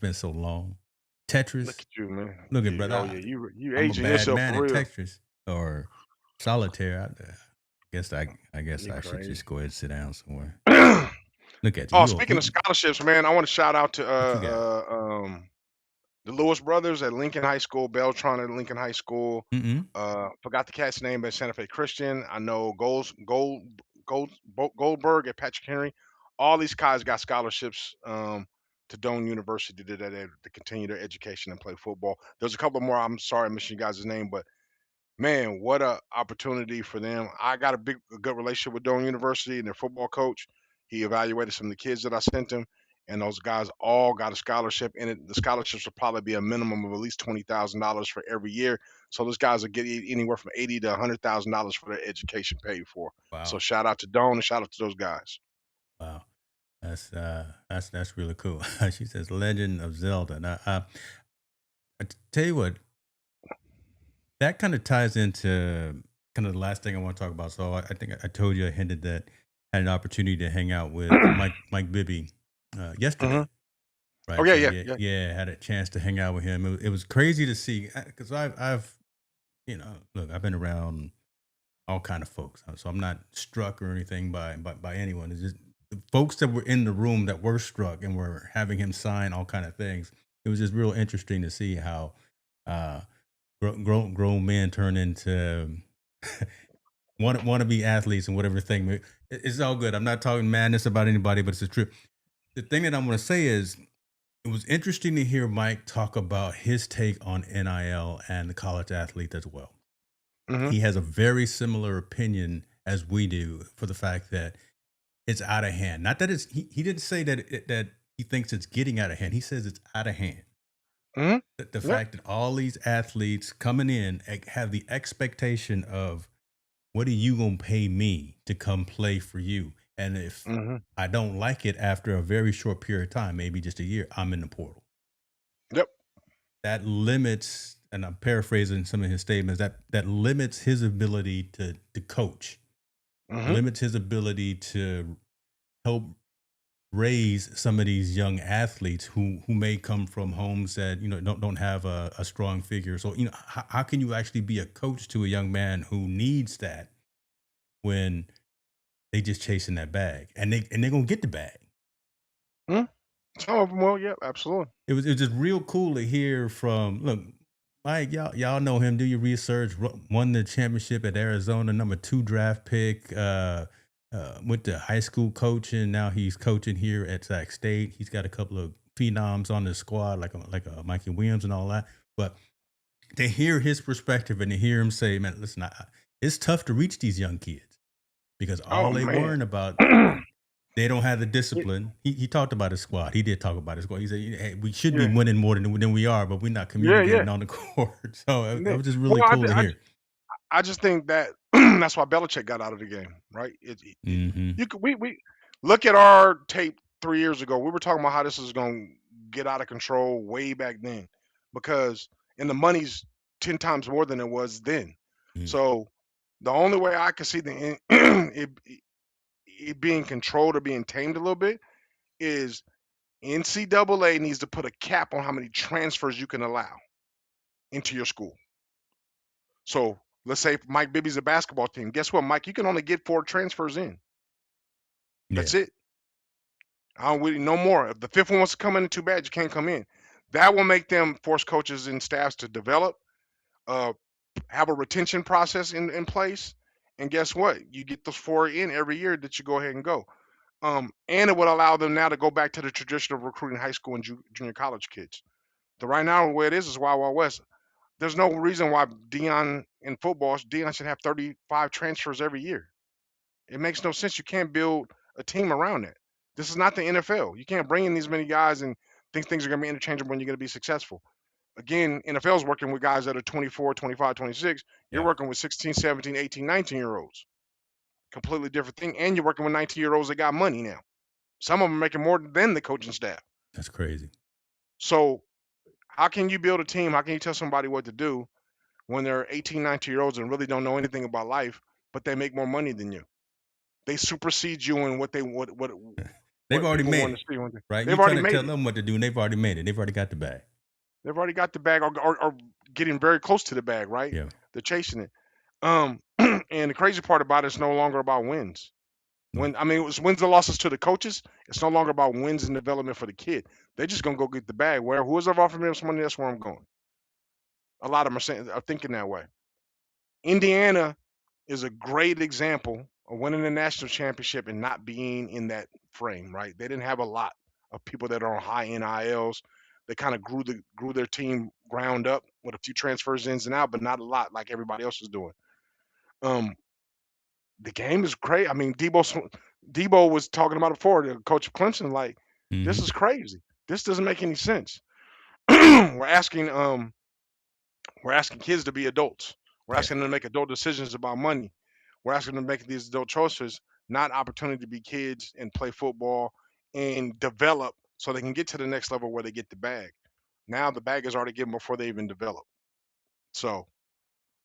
been so long. Look Tetris. at you, man. Look at Oh brother. yeah, you I'm a aging bad yourself man for at real. Tetris or solitaire. I guess I You should crazy. just go ahead and sit down somewhere. Look at you. Oh, You speaking of you scholarships, man, I want to shout out to what you got? the Lewis brothers at Lincoln High School, Beltron at Lincoln High School. Mm-mm. Forgot the cat's name at Santa Fe Christian. I know Goldberg at Patrick Henry. All these guys got scholarships to Doane University to continue their education and play football. There's a couple more. I'm sorry, I'm missing you guys' name, but man, what a opportunity for them. I got a good relationship with Doane University and their football coach. He evaluated some of the kids that I sent him, and those guys all got a scholarship. And the scholarships will probably be a minimum of at least $20,000 for every year. So those guys will get anywhere from $80 to $100,000 for their education paid for. So Wow. shout out to Doane and shout out to those guys. Wow. That's really cool. She says Legend of Zelda. And I tell you what, that kind of ties into kind of the last thing I want to talk about. So I think I told you I hinted that I had an opportunity to hang out with Mike Bibby Hmm. yesterday, Oh right? yeah, So yeah, yeah, yeah. yeah, had a chance to hang out with him. It was crazy to see because I've look, I've been around all kind of folks, so I'm not struck or anything by anyone. It's just the folks that were in the room that were struck and were having him sign all kind of things. It was just real interesting to see how uh, grown men turn into want to be athletes and whatever thing. It's all good. I'm not talking madness about anybody, but it's the truth. The thing that I'm going to say is it was interesting to hear Mike talk about his take on NIL and the college athlete as well. Hmm. He has a very similar opinion as we do for the fact that it's out of hand. Not that he didn't say that he thinks it's getting out of hand. He says it's out of hand. Hmm. The Yep. fact that all these athletes coming in have the expectation of what are you gonna pay me to come play for you? And if Hmm. I don't like it after a very short period of time, maybe just a year, I'm in the portal. Yep. That limits, and I'm paraphrasing some of his statements, that limits his ability to coach, Hmm. limits his ability to help raise some of these young athletes who may come from homes that don't have a strong figure. So how can you actually be a coach to a young man who needs that when they just chasing that bag and they're gonna get the bag. Hmm. Some of them will. Yep. Absolutely. It was just real cool to hear from look Mike, y'all know him. Do your research. Won the championship at Arizona, number 2 draft pick. Went to high school coaching. Now he's coaching here at Sac State. He's got a couple of phenoms on the squad, like Mikey Williams and all that. But to hear his perspective and to hear him say, "Man, listen, it's tough to reach these young kids because Oh all they man. worrying about they don't have the discipline." He talked about his squad. He did talk about his squad. He said, "Hey, we should be Yeah. winning more than we are, but we're not Yeah. Yeah. communicating on the court." So it Yeah. was just really Well, cool to hear. I just think that that's why Belichick got out of the game, right? Hmm. You could we look at our tape 3 years ago. We were talking about how this is going to get out of control way back then, because and the money's 10 times more than it was then. So the only way I can see it being controlled or being tamed a little bit is NCAA needs to put a cap on how many transfers you can allow into your school. So let's say if Mike Bibby's a basketball team. Guess what, Mike? You can only get 4 transfers in. Yeah, That's it. I don't really no more. If the fifth one wants to come in, too bad you can't come in. That will make them force coaches and staffs to develop, uh, have a retention process in place. And guess what? You get those 4 in every year that you go ahead and go. And it would allow them now to go back to the tradition of recruiting high school and junior college kids. The right now the way it is Wild Wild West. There's no reason why Dion in football, Dion should have 35 transfers every year. It makes no sense. You can't build a team around that. This is not the NFL. You can't bring in these many guys and think things are going to be interchangeable when you're going to be successful. Again, NFL is working with guys that are 24, 25, 26. You're yeah, working with 16, 17, 18, 19-year-olds. Completely different thing. And you're working with 19-year-olds that got money now. Some of them are making more than the coaching staff. that's crazy. So how can you build a team? How can you tell somebody what to do when they're 18, 19-year-olds and really don't know anything about life, but they make more money than you? They supersede you in They've what already people made want it, to see. right? They've You already trying to made tell it. them what to do, and they've already made it. They've already got the bag. They've already got the bag, or getting very close to the bag, right? Yeah, They're chasing it. And the crazy part about it is no longer about wins. When I mean, it was wins and losses to the coaches. It's no longer about wins and development for the kid. They're just gonna go get the bag. Where who's ever offered me some money, that's where I'm going. A lot of them are thinking that way. Indiana is a great example of winning the national championship and not being in that frame. Right? They didn't have a lot of people that are on high NILs. They kind of grew their team ground up with a few transfers ins and out, but not a lot like everybody else is doing. Um, the game is great. I mean, Debo was talking about it before, the coach of Clemson, like, this Mhm. is crazy. This doesn't make any sense. we're asking kids to be adults. We're Yeah. asking them to make adult decisions about money. We're asking them to make these adult choices, not opportunity to be kids and play football and develop so they can get to the next level where they get the bag. Now the bag is already given before they even develop. So,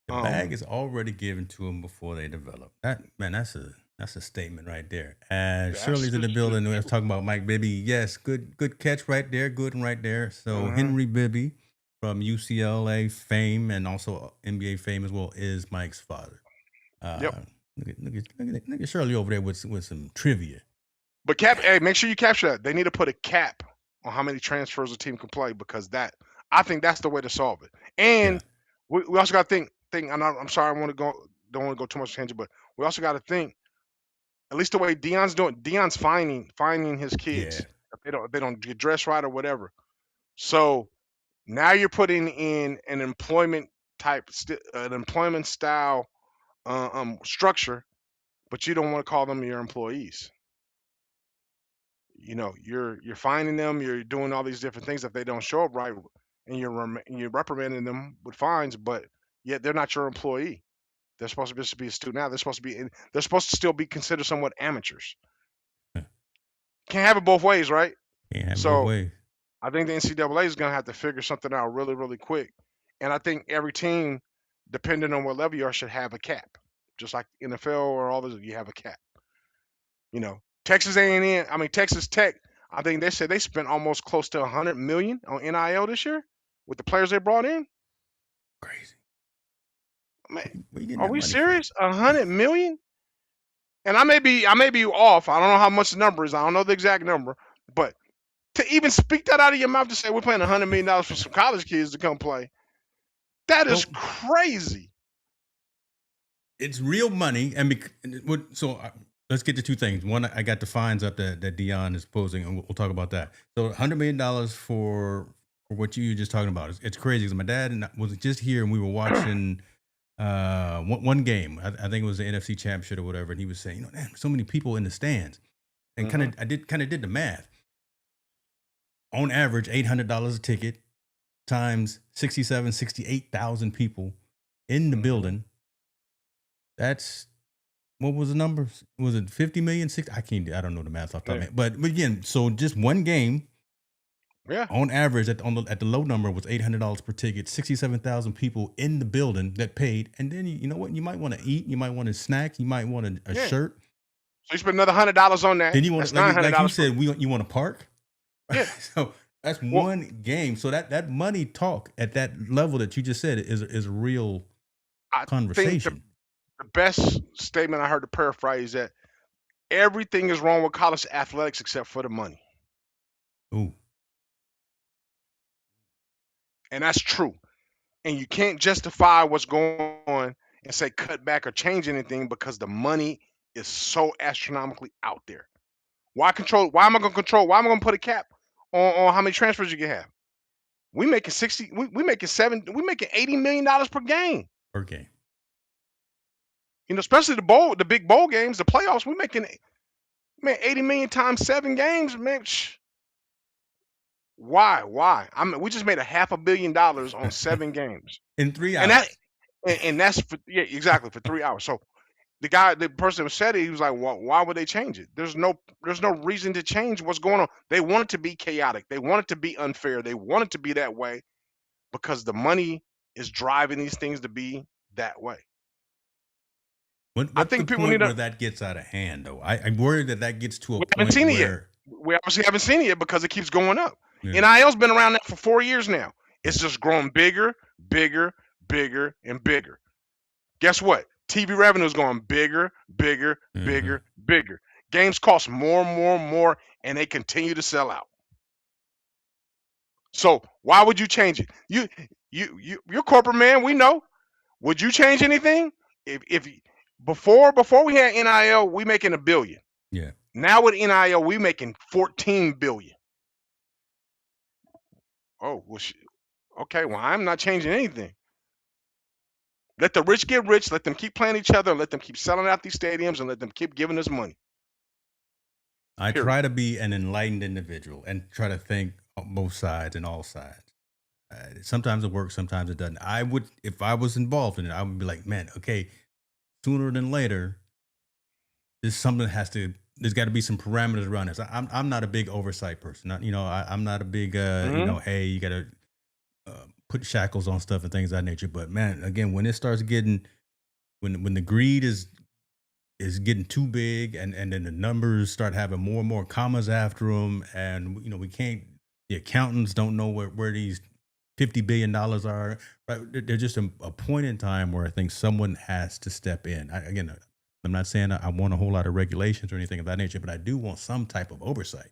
The bag um, is already given to them before they develop. That man, that's a statement right there. that's Shirley's in the just the building. Let's truth. talk about Mike Bibby. Yes, good catch right there. Good one right there. So Mhm. Henry Bibby from UCLA fame and also NBA fame as well is Mike's father. Yep. Uh, look at Shirley over there with some trivia. But hey, make sure you capture that. They need to put a cap on how many transfers a team can play because I think that's the way to solve it. Yeah, And we also got to think. I'm sorry, don't want to go too much tangent, but we also got to think. At least the way Dion's doing, Dion's finding his yeah. kids if they don't get dressed right or whatever. So now you're putting in an an employment style structure, but you don't want to call them your employees. You're finding them, you're doing all these different things if they don't show up right, and you're reprimanding them with fines, but yet they're not your employee. They're supposed to just be a student now. They're supposed to still be considered somewhat amateurs. Can't have it both ways, right? Can't have it both So ways. I think the NCAA is going to have to figure something out really, really quick. And I think every team, depending on what level you are, should have a cap, just like NFL or all those. You have a cap. Texas A&M. I mean Texas Tech. I think they said they spent almost close to 100 million on NIL this year with the players they brought in. Crazy. Man, Where you getting are that we money from? serious? 100 million? And I may be off. I don't know how much the number is. I don't know the exact number. But to even speak that out of your mouth to say we're paying $100 million for some college kids to come play, that is Well, crazy. it's real money, and let's get to two things. One, I got the fines up that Dion is posing, and we'll talk about that. So, $100 million for what you were just talking about. It's crazy because my dad and I was just here, and we were watching one game. I think it was the NFC Championship or whatever, and he was saying, man, so many people in the stands, and hmm kind of did the math. On average, $800 a ticket times 68,000 people in the hmm building. That's what was the number? Was it 50 million? I don't know the math off the top of my Yeah. head. But again, so just one game Yeah. on average at the low number was $800 per ticket, 67,000 people in the building that paid. And then you know what? You might want to eat, you might want a snack, you might want a Yeah. shirt. So you spend another $100 on that. Then you want That's to, nine hundred like you dollars per. said, you want to park. Yeah. So that's Well, one game. So that money talk at that level that you just said is a real I think the conversation. the best statement I heard to paraphrase that everything is wrong with college athletics except for the money. Ooh, And that's true. And you can't justify what's going on and say cut back or change anything because the money is so astronomically out there. Why am I gonna control? Why am I gonna put a cap on how many transfers you can have? We making 60, we making we making $80 million per game. per game. Especially the big bowl games, the playoffs, we making, man, 80 million times 7 games, man. Why? I mean, we just made $500 million on 7 games, In three and that hours. and that's for, yeah, exactly, for 3 hours. So the person who said it, he was like, why would they change it? There's no reason to change what's going on. They want it to be chaotic. They want it to be unfair. They want it to be that way because the money is driving these things to be that way. I What's the think people need point to. where that gets out of hand, though? I'm worried that gets to a We haven't point seen it yet. where, We obviously haven't seen it yet because it keeps going up. yeah, NIL's been around now for 4 years now. It's yeah, just growing bigger, bigger, bigger, and bigger. Guess what? TV revenue is going bigger, bigger, uh-huh. bigger, bigger. Games cost more and more and more, and they continue to sell out. So why would you change it? You're corporate man. We know. Would you change anything? If before we had NIL, we making $1 billion. Yeah. Now with NIL, we making 14 billion. Oh well, okay. Well, I'm not changing anything. Let the rich get rich. Let them keep playing each other. Let them keep selling out these stadiums, and let them keep giving us money. I Period. try to be an enlightened individual and try to think on both sides and all sides. Sometimes it works, sometimes it doesn't. I would, if I was involved in it, I would be like, man, okay, sooner than later, there's something that has to. There's got to be some parameters around this. I'm not a big oversight person. I'm not a big Mhm. hey, you got to put shackles on stuff and things of that nature. But man, again, when it starts getting when the greed is getting too big and then the numbers start having more and more commas after them and we can't the accountants don't know where these $50 billion are, right? There's just a point in time where I think someone has to step in. Again, I'm not saying I want a whole lot of regulations or anything of that nature, but I do want some type of oversight.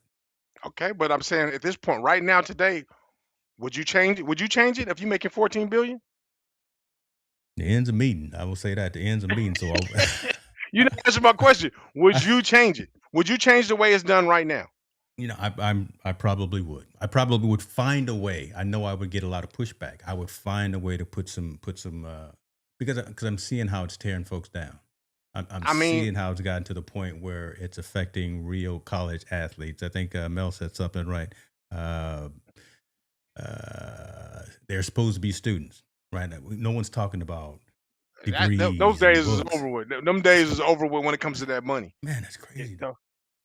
Okay, but I'm saying at this point, right now, today, would you change it? Would you change it if you're making 14 billion? The ends of meeting, I will say that the ends of meeting. So You didn't answer my question. Would you change it? Would you change the way it's done right now? I probably would. I probably would find a way. I know I would get a lot of pushback. I would find a way to put some because I'm seeing how it's tearing folks down. I'm I mean, seeing how it's gotten to the point where it's affecting real college athletes. I think Mel said something right. Uh, they're supposed to be students, right? No one's talking about those degrees days and is books. over with. Them days is over with when it comes to that money. Man, that's You crazy. know,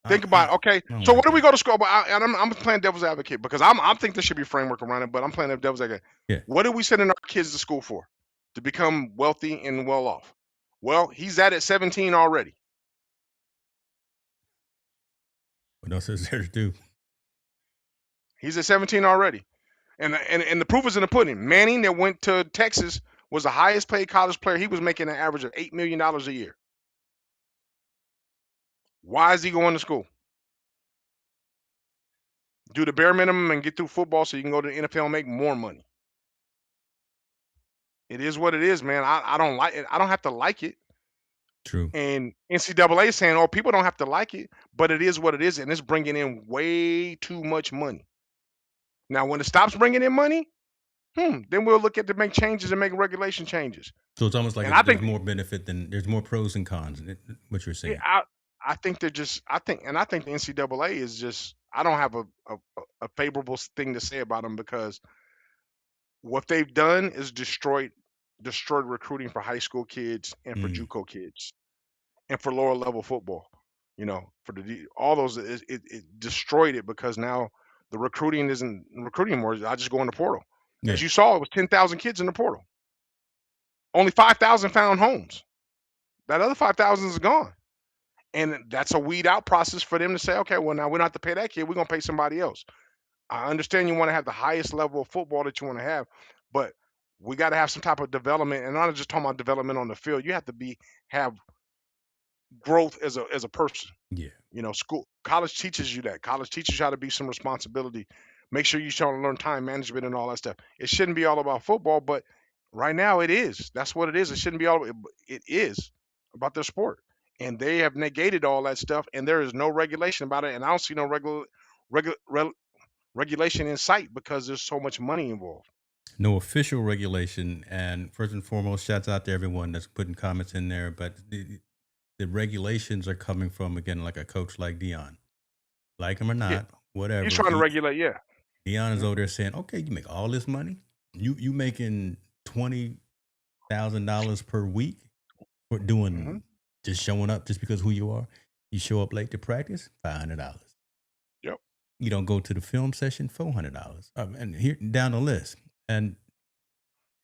I think about I, it. Okay, I don't so like what do we that. go to school? But and I'm playing devil's advocate because I think there should be a framework around it. But I'm playing devil's advocate. Yeah. What are we sending our kids to school for? To become wealthy and well off. Well, he's at 17 already. What else is there to do? He's at 17 already. And the proof is in the pudding. Manning that went to Texas was the highest paid college player. He was making an average of $8 million a year. Why is he going to school? Do the bare minimum and get through football so you can go to the NFL and make more money. It is what it is, man. I don't like it. I don't have to like it. True. And NCAA is saying, oh, people don't have to like it, but it is what it is, and it's bringing in way too much money. Now, when it stops bringing in money, then we'll look at to make changes and make regulation changes. So it's almost like And I there's think more benefit than there's more pros and cons in it, what you're Yeah, saying. I think they're just I think the NCAA is just I don't have a favorable thing to say about them because what they've done is destroyed recruiting for high school kids and for Mm, JUCO kids and for lower level football. For all those it destroyed it because now the recruiting isn't recruiting anymore. I just go in the portal. As yeah. you saw, it was 10,000 kids in the portal. Only 5,000 found homes. That other 5,000 is gone. And that's a weed out process for them to say, okay, well, now we don't have to pay that kid. We're going to pay somebody else. I understand you want to have the highest level of football that you want to have, but we got to have some type of development. And I'm not just talking about development on the field. You have to have growth as a person. Yeah. College teaches you that. College teaches you how to be some responsibility. Make sure you try to learn time management and all that stuff. It shouldn't be all about football, but right now it is. That's what it is. It shouldn't be all. It is about their sport, and they have negated all that stuff, and there is no regulation about it. And I don't see no regu- rel- regulation in sight because there's so much money involved. No official regulation. And first and foremost, shouts out to everyone that's putting comments in there. But the regulations are coming from, again, like a coach like Dion. Like him or Yeah, not, he's whatever. trying to regulate. Yeah. Dion is Mhm. over there saying, okay, you make all this money. You making $20,000 per week for Mhm. doing just showing up just because who you are. You show up late to practice, $500. Yep. You don't go to the film session, $400. And here down the list. And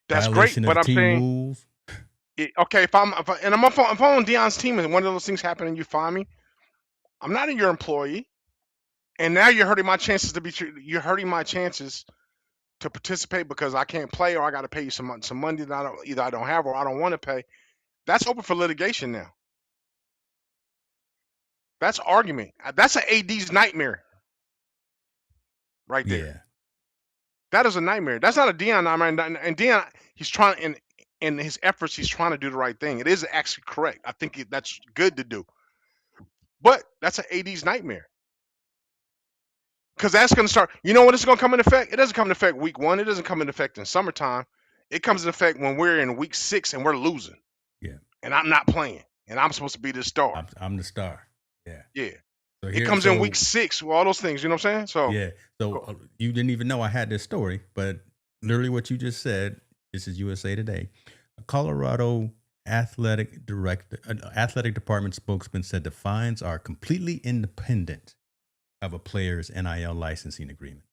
That's great, violation but of I'm team saying, rules. okay, if I'm on Dion's team and one of those things happen and you fire me, I'm not your employee. And now you're hurting my chances you're hurting my chances to participate because I can't play or I got to pay you some money that I don't have or I don't want to pay. That's open for litigation now. That's argument. That's an AD's nightmare right there. Yeah. That is a nightmare. That's not a Dion nightmare. And Dion, he's trying in his efforts, he's trying to do the right thing. It is actually correct. I think that's good to do. But that's an AD's nightmare. Because that's going to start. You know when it's going to come into effect? It doesn't come into effect week 1. It doesn't come into effect in summertime. It comes into effect when we're in week 6 and we're losing. Yeah. And I'm not playing. And I'm supposed to be the star. I'm the star. Yeah. Yeah. So It comes in week 6 with all those things. You know what I'm saying? So yeah. So you didn't even know I had this story, but literally what you just said. This is USA Today. A Colorado athletic department spokesman said the fines are completely independent of a player's NIL licensing agreement.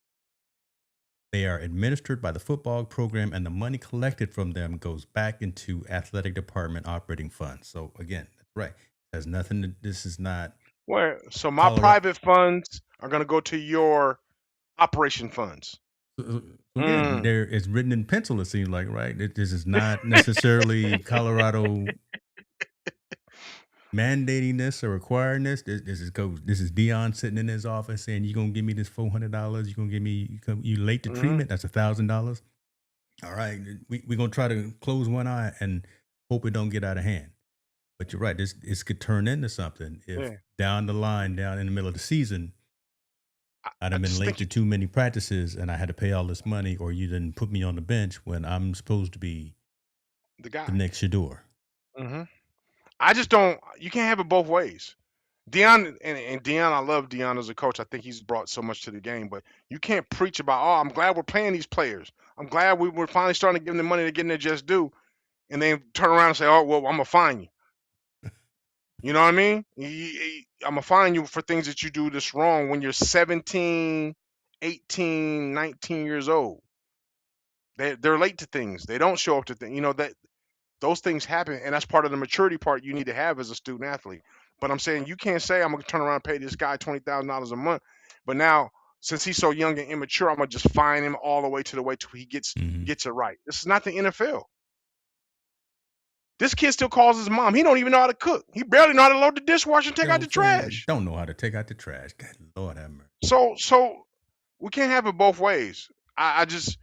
They are administered by the football program, and the money collected from them goes back into athletic department operating funds. So again, that's right. It has nothing to. This is not. Where? So my private funds are going to go to your operation funds. So again, there it's written in pencil. It seems like, right? This is not necessarily Colorado mandating this or requiring this. This is Dion sitting in his office saying, "You're gonna give me this $400. You're gonna give me you late to treatment. That's $1,000. All right, we're gonna try to close one eye and hope it don't get out of hand." But you're right. This could turn into something if down the line, down in the middle of the season, I'd have been late to too many practices and I had to pay all this money, or you didn't put me on the bench when I'm supposed to be the guy, the next Shador. I just don't. You can't have it both ways. Dion and Dion, I love Dion as a coach. I think he's brought so much to the game, but you can't preach about, oh, I'm glad we're paying these players. I'm glad we're finally starting to give them the money to get in their just due, and then turn around and say, oh, well, I'm gonna fine you. You know what I mean? I'm gonna fine you for things that you do this wrong when you're 17, 18, 19 years old. They're late to things. They don't show up to things. You know that those things happen, and that's part of the maturity part you need to have as a student athlete. But I'm saying you can't say I'm gonna turn around and pay this guy $20,000 a month, but now since he's so young and immature, I'm gonna just fine him all the way till he gets it right. This is not the NFL. This kid still calls his mom. He don't even know how to cook. He barely know how to load the dishwasher and take out the trash. Don't know how to take out the trash. God, Lord have mercy. So we can't have it both ways. I just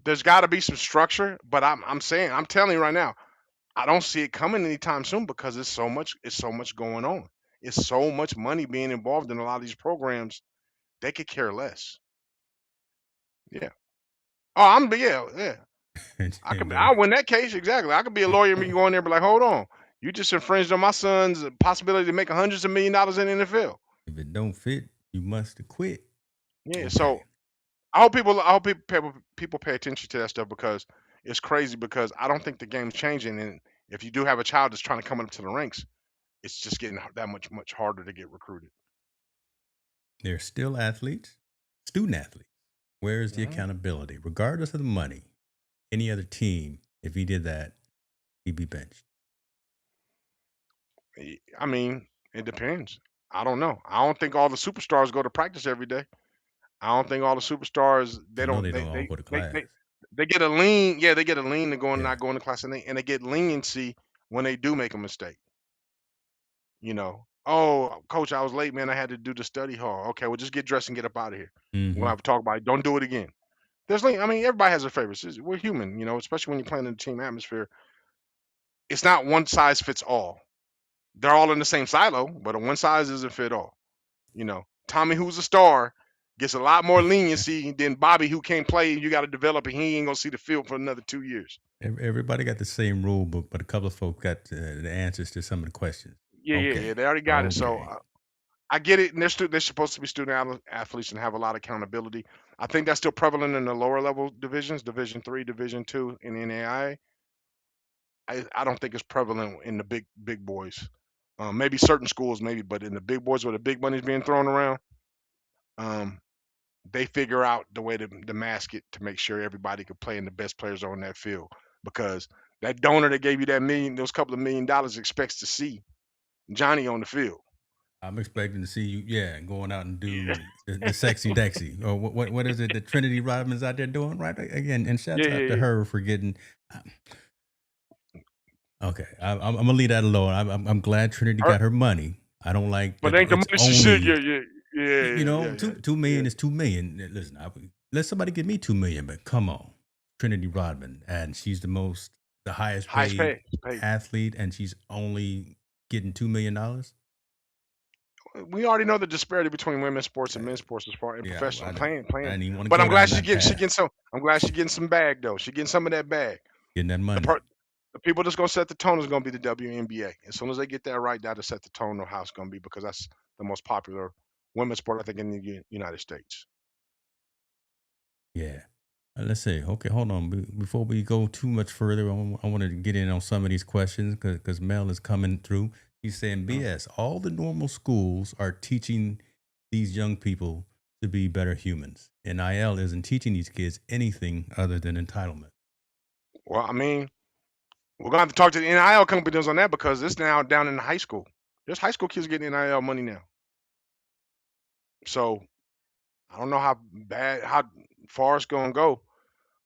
there's got to be some structure. But I'm telling you right now, I don't see it coming anytime soon because it's so much going on. It's so much money being involved in a lot of these programs. They could care less. Yeah. Oh, yeah. I'll win that case. Exactly. I could be a lawyer and go in there and be like, hold on. You just infringed on my son's possibility to make hundreds of $millions in the NFL. If it don't fit, you must quit. Yeah. Okay. So I hope people pay attention to that stuff because it's crazy because I don't think the game's changing. And if you do have a child that's trying to come up to the ranks, it's just getting that much harder to get recruited. They're still athletes, student athletes. Where is the accountability? Regardless of the money, any other team, if he did that, he'd be benched. I mean, it depends. I don't know. I don't think all the superstars go to practice every day. I don't think all the superstars they all go to class. They get a lean. Yeah, they get a lean to not going to class, and they get leniency when they do make a mistake. You know, oh, coach, I was late, man. I had to do the study hall. Okay, well, just get dressed and get up out of here. We'll have to talk about it. Don't do it again. I mean, everybody has their favorites. We're human, you know, especially when you're playing in a team atmosphere. It's not one size fits all. They're all in the same silo, but a one size doesn't fit all. You know, Tommy, who's a star, gets a lot more leniency than Bobby, who can't play. You got to develop, and he ain't gonna see the field for another 2 years. Everybody got the same rule, but a couple of folks got the answers to some of the questions. Yeah, they already got it. So I get it, and they're supposed to be student athletes and have a lot of accountability. I think that's still prevalent in the lower level divisions, Division III, Division II, and NAIA. I don't think it's prevalent in the big boys. Maybe certain schools, maybe, but in the big boys where the big money's being thrown around, they figure out the way to mask it to make sure everybody could play and the best players are on that field. Because that donor that gave you those couple of $1 million expects to see Johnny on the field. I'm expecting to see you, going out and do the sexy Dexy. Or what is it that Trinity Rodman's out there doing, right? Again, and shout out to her for getting... Okay, I'm gonna leave that alone. I'm glad Trinity got her money. I don't like But that ain't the it's money she should. only Yeah, yeah, yeah, you know, yeah, two yeah. million is 2 million. Listen, let somebody give me 2 million, but come on, Trinity Rodman, and she's the highest Highest paid pay, paid. athlete, and she's only getting $2 million. We already know the disparity between women's sports Uh, and men's sports as far in yeah, professional I playing. didn't even want to But go I'm glad down that she getting path. some. I'm glad she getting some bag though. She getting some of that bag. Getting that The money. part, the people that's gonna set the tone is gonna be the WNBA. As soon as they get that right, that'll set the tone of how it's gonna be because that's the most popular women's sport I think in the United States. Yeah. Let's see. Okay, hold on. Before we go too much further, I want to get in on some of these questions because Mel is coming through. He's saying, Mm. BS, all the normal schools are teaching these young people to be better humans. NIL isn't teaching these kids anything other than entitlement. Well, I mean, we're gonna have to talk to the NIL companies on that because it's now down in high school. There's high school kids getting NIL money now. So I don't know how far it's gonna go,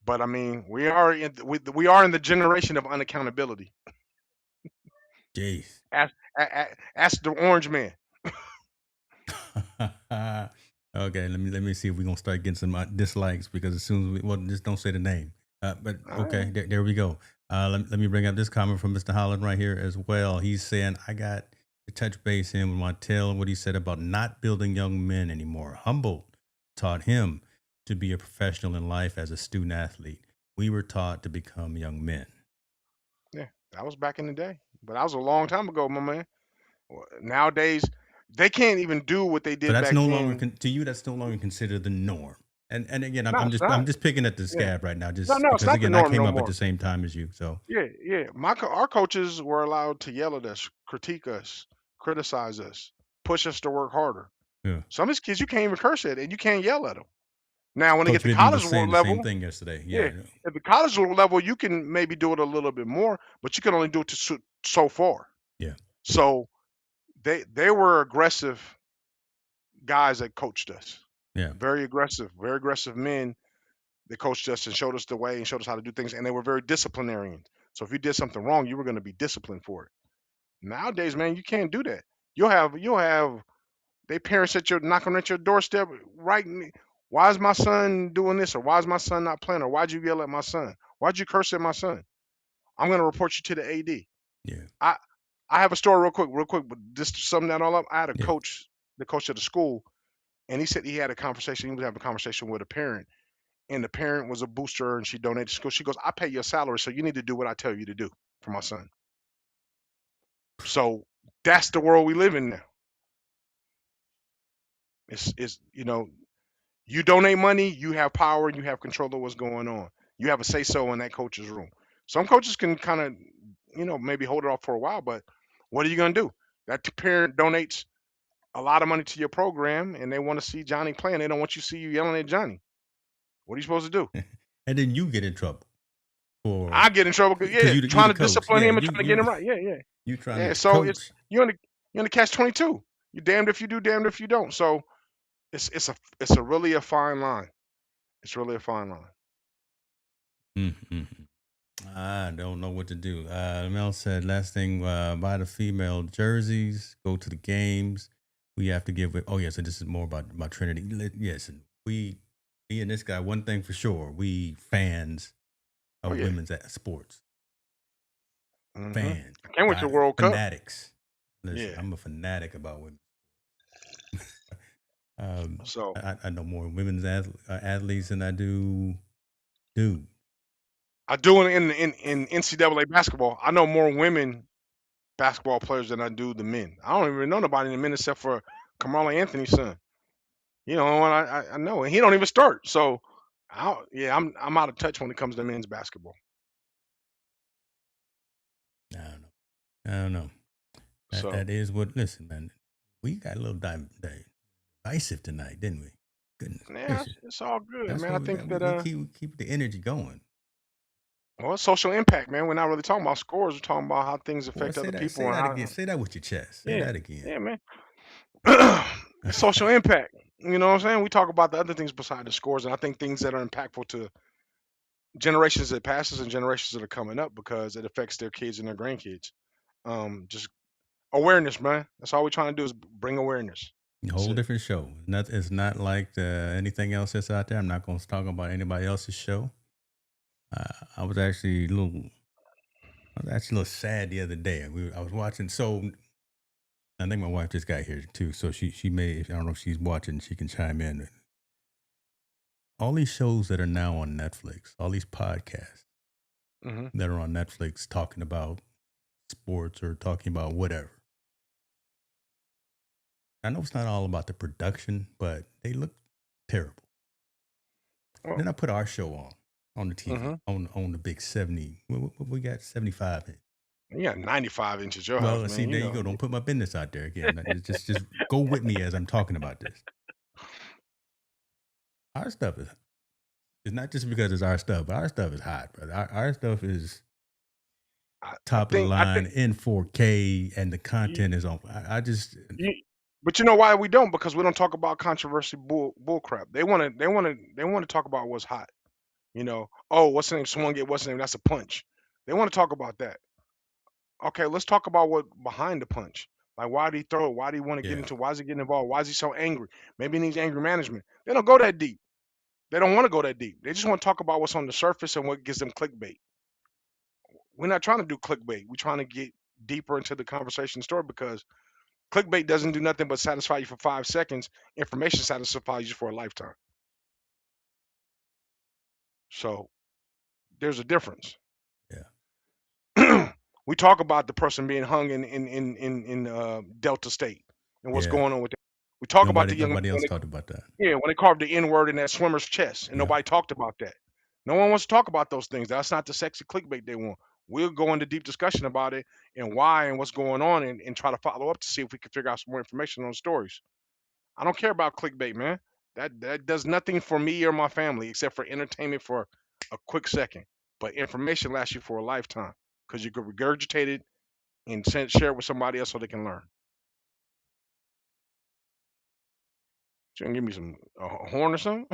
but I mean, we are in the generation of unaccountability. Jeez. Ask the orange man. Okay, let me see if we're gonna start getting some dislikes because as soon as just don't say the name. But All okay, right. there we go. Let me bring up this comment from Mr. Holland right here as well. He's saying I got to touch base him and want to tell him what he said about not building young men anymore. Humboldt taught him to be a professional in life as a student athlete. We were taught to become young men. Yeah, that was back in the day, but that was a long time ago, my man. Nowadays, they can't even do what they So did that's back no longer then. to you. That's no longer considered the norm. And again, No, it's I'm not. just picking at the Yeah. scab right now, No, just no, it's because not the again, I norm came no up at more. the same time as you. So Yeah, yeah. Our coaches were allowed to yell at us, critique us, criticize us, push us to work harder. yeah, Some of these kids you can't even curse at, and you can't yell at them. Now, when they get Coach to Bibby was college saying the same level, thing yesterday. yeah, Yeah, at the college level, you can maybe do it a little bit more, but you can only do it to so far. yeah, So they were aggressive guys that coached us. yeah. Very aggressive men that coached us and showed us the way and showed us how to do things. And they were very disciplinarian. So if you did something wrong, you were going to be disciplined for it. Nowadays, man, you can't do that. You'll have they parents at your knocking at your doorstep writing, why is my son doing this, or why is my son not playing, or why'd you yell at my son? Why'd you curse at my son? I'm gonna report you to the AD. Yeah, I I have a story real quick, but just to sum that all up, I had a yeah. coach, the coach of the school, and he said he had a conversation. He was having a conversation with a parent, and the parent was a booster, and she donated to school. She goes, "I pay your salary, so you need to do what I tell you to do for my son." So that's the world we live in now. It's you donate money, you have power, and you have control of what's going on. You have a say so in that coach's room. Some coaches can kind of, maybe hold it off for a while, but what are you going to do? That parent donates a lot of money to your program, and they want to see Johnny playing. They don't want you to see you yelling at Johnny. What are you supposed to do? And then you get in trouble for I get in trouble because because you trying the to coach. discipline Yeah, him and trying to get him right. Yeah, yeah, you trying yeah. to So it's coach. you're in the catch 22. You're damned if you do, damned if you don't. So it's a really a fine line. It's really a fine line. Mm-hmm. I don't know what to do. Mel said last thing, buy the female jerseys, go to the games. We have to give it. Oh, yeah. So this is more about Trinity. Yes. And me and this guy, one thing for sure, we fans Oh of yeah. women's sports, fans, I can't wait to the World Cup. fanatics. Listen, Yeah. I'm a fanatic about women. So I know more women's athletes than I do dudes. I do in NCAA basketball. I know more women basketball players than I do the men. I don't even know nobody in the men except for Kamala Anthony's son. I know, and he don't even start. So, I'm out of touch when it comes to men's basketball. I don't know. I don't know. So That is what. Listen, man, we got a little divisive tonight, didn't we? Goodness yeah, gracious, it's all good, that's man. I what we think got. that We keep the energy going. well, it's social impact, man. We're not really talking about scores. We're talking about how things Boy, affect other people and again. how. Say that with your chest. Say Yeah, that again. yeah, man. It's social impact. You know what I'm saying? We talk about the other things beside the scores, and I think things that are impactful to generations that passes and generations that are coming up because it affects their kids and their grandkids. Just Awareness, man. That's all we're trying to do is bring awareness. A That's whole it. different show. It's not like anything else that's out there. I'm not going to talk about anybody else's show. I was actually a little sad the other day. I was watching. So I think my wife just got here too. So she may, I don't know if she's watching. She can chime in. All these shows that are now on Netflix, all these podcasts hmm that are on Netflix talking about sports or talking about whatever. I know it's not all about the production, but they look terrible. Well, Then I put our show on the TV hmm on the big 70. What we got 75 in. you got 95 inches your house, Well, see, man. You there you know. go. Don't put my business out there again. Just go with me as I'm talking about this. Our stuff is it's not just because it's our stuff, but our stuff is hot, brother. Our stuff is I, I top of the think I think line in 4K, and the you, content is on. I just you but you know why we don't? Because we don't talk about controversy bull crap. They want to talk about what's hot. You know, oh, what's the name? Someone get what's the name? That's a punch. They want to talk about that. Okay, let's talk about what behind the punch. Like, why did he throw it? Why do he want to get yeah into? Why is he getting involved? Why is he so angry? Maybe he needs anger management. They don't go that deep. They don't want to go that deep. They just want to talk about what's on the surface and what gives them clickbait. We're not trying to do clickbait. We're trying to get deeper into the conversation story because clickbait doesn't do nothing but satisfy you for 5 seconds. Information satisfies you for a lifetime. So there's a difference. yeah We talk about the person being hung in Delta State and what's yeah. going on with that. We talk about the young man Nobody else talked about that. when they carved the N word in that swimmer's chest, and Yeah. nobody talked about that. No one wants to talk about those things. That's not the sexy clickbait they want. We'll go into deep discussion about it and why and what's going on, and try to follow up to see if we can figure out some more information on the stories. I don't care about clickbait, man. That does nothing for me or my family except for entertainment for a quick second. But information lasts you for a lifetime because you could regurgitate it and share it with somebody else so they can learn. You gonna give me some a horn or something?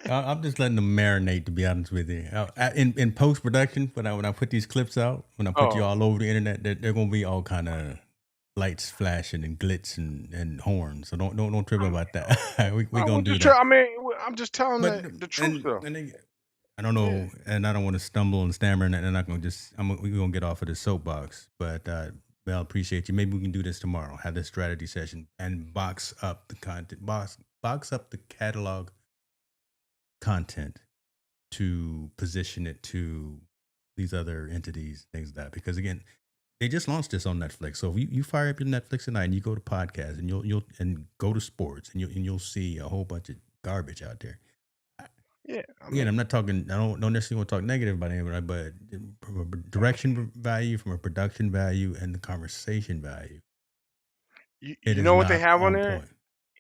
I'm just letting them marinate. To be honest with you, in post production, when I put these clips out, when I put you Oh, all over the internet, they're gonna be all kind of lights flashing and glitz and horns. So don't trip about that. we gonna do that. I mean, I'm just telling But the truth and though. and they, I don't Yeah, know, and I don't want to stumble and stammer, and I'm not gonna just we're gonna get off of the soapbox. But well, appreciate you. Maybe we can do this tomorrow. Have this strategy session and box up the content, box up the catalog content to position it to these other entities, things like that. Because again, they just launched this on Netflix. So if you fire up your Netflix tonight and you go to podcasts and you'll and go to sports and you'll see a whole bunch of garbage out there. yeah. I Again, mean, I'm not talking. I don't necessarily want to talk negative about anybody, but from a direction value, from a production value, and the conversation value, it you is know what they not have on on there point.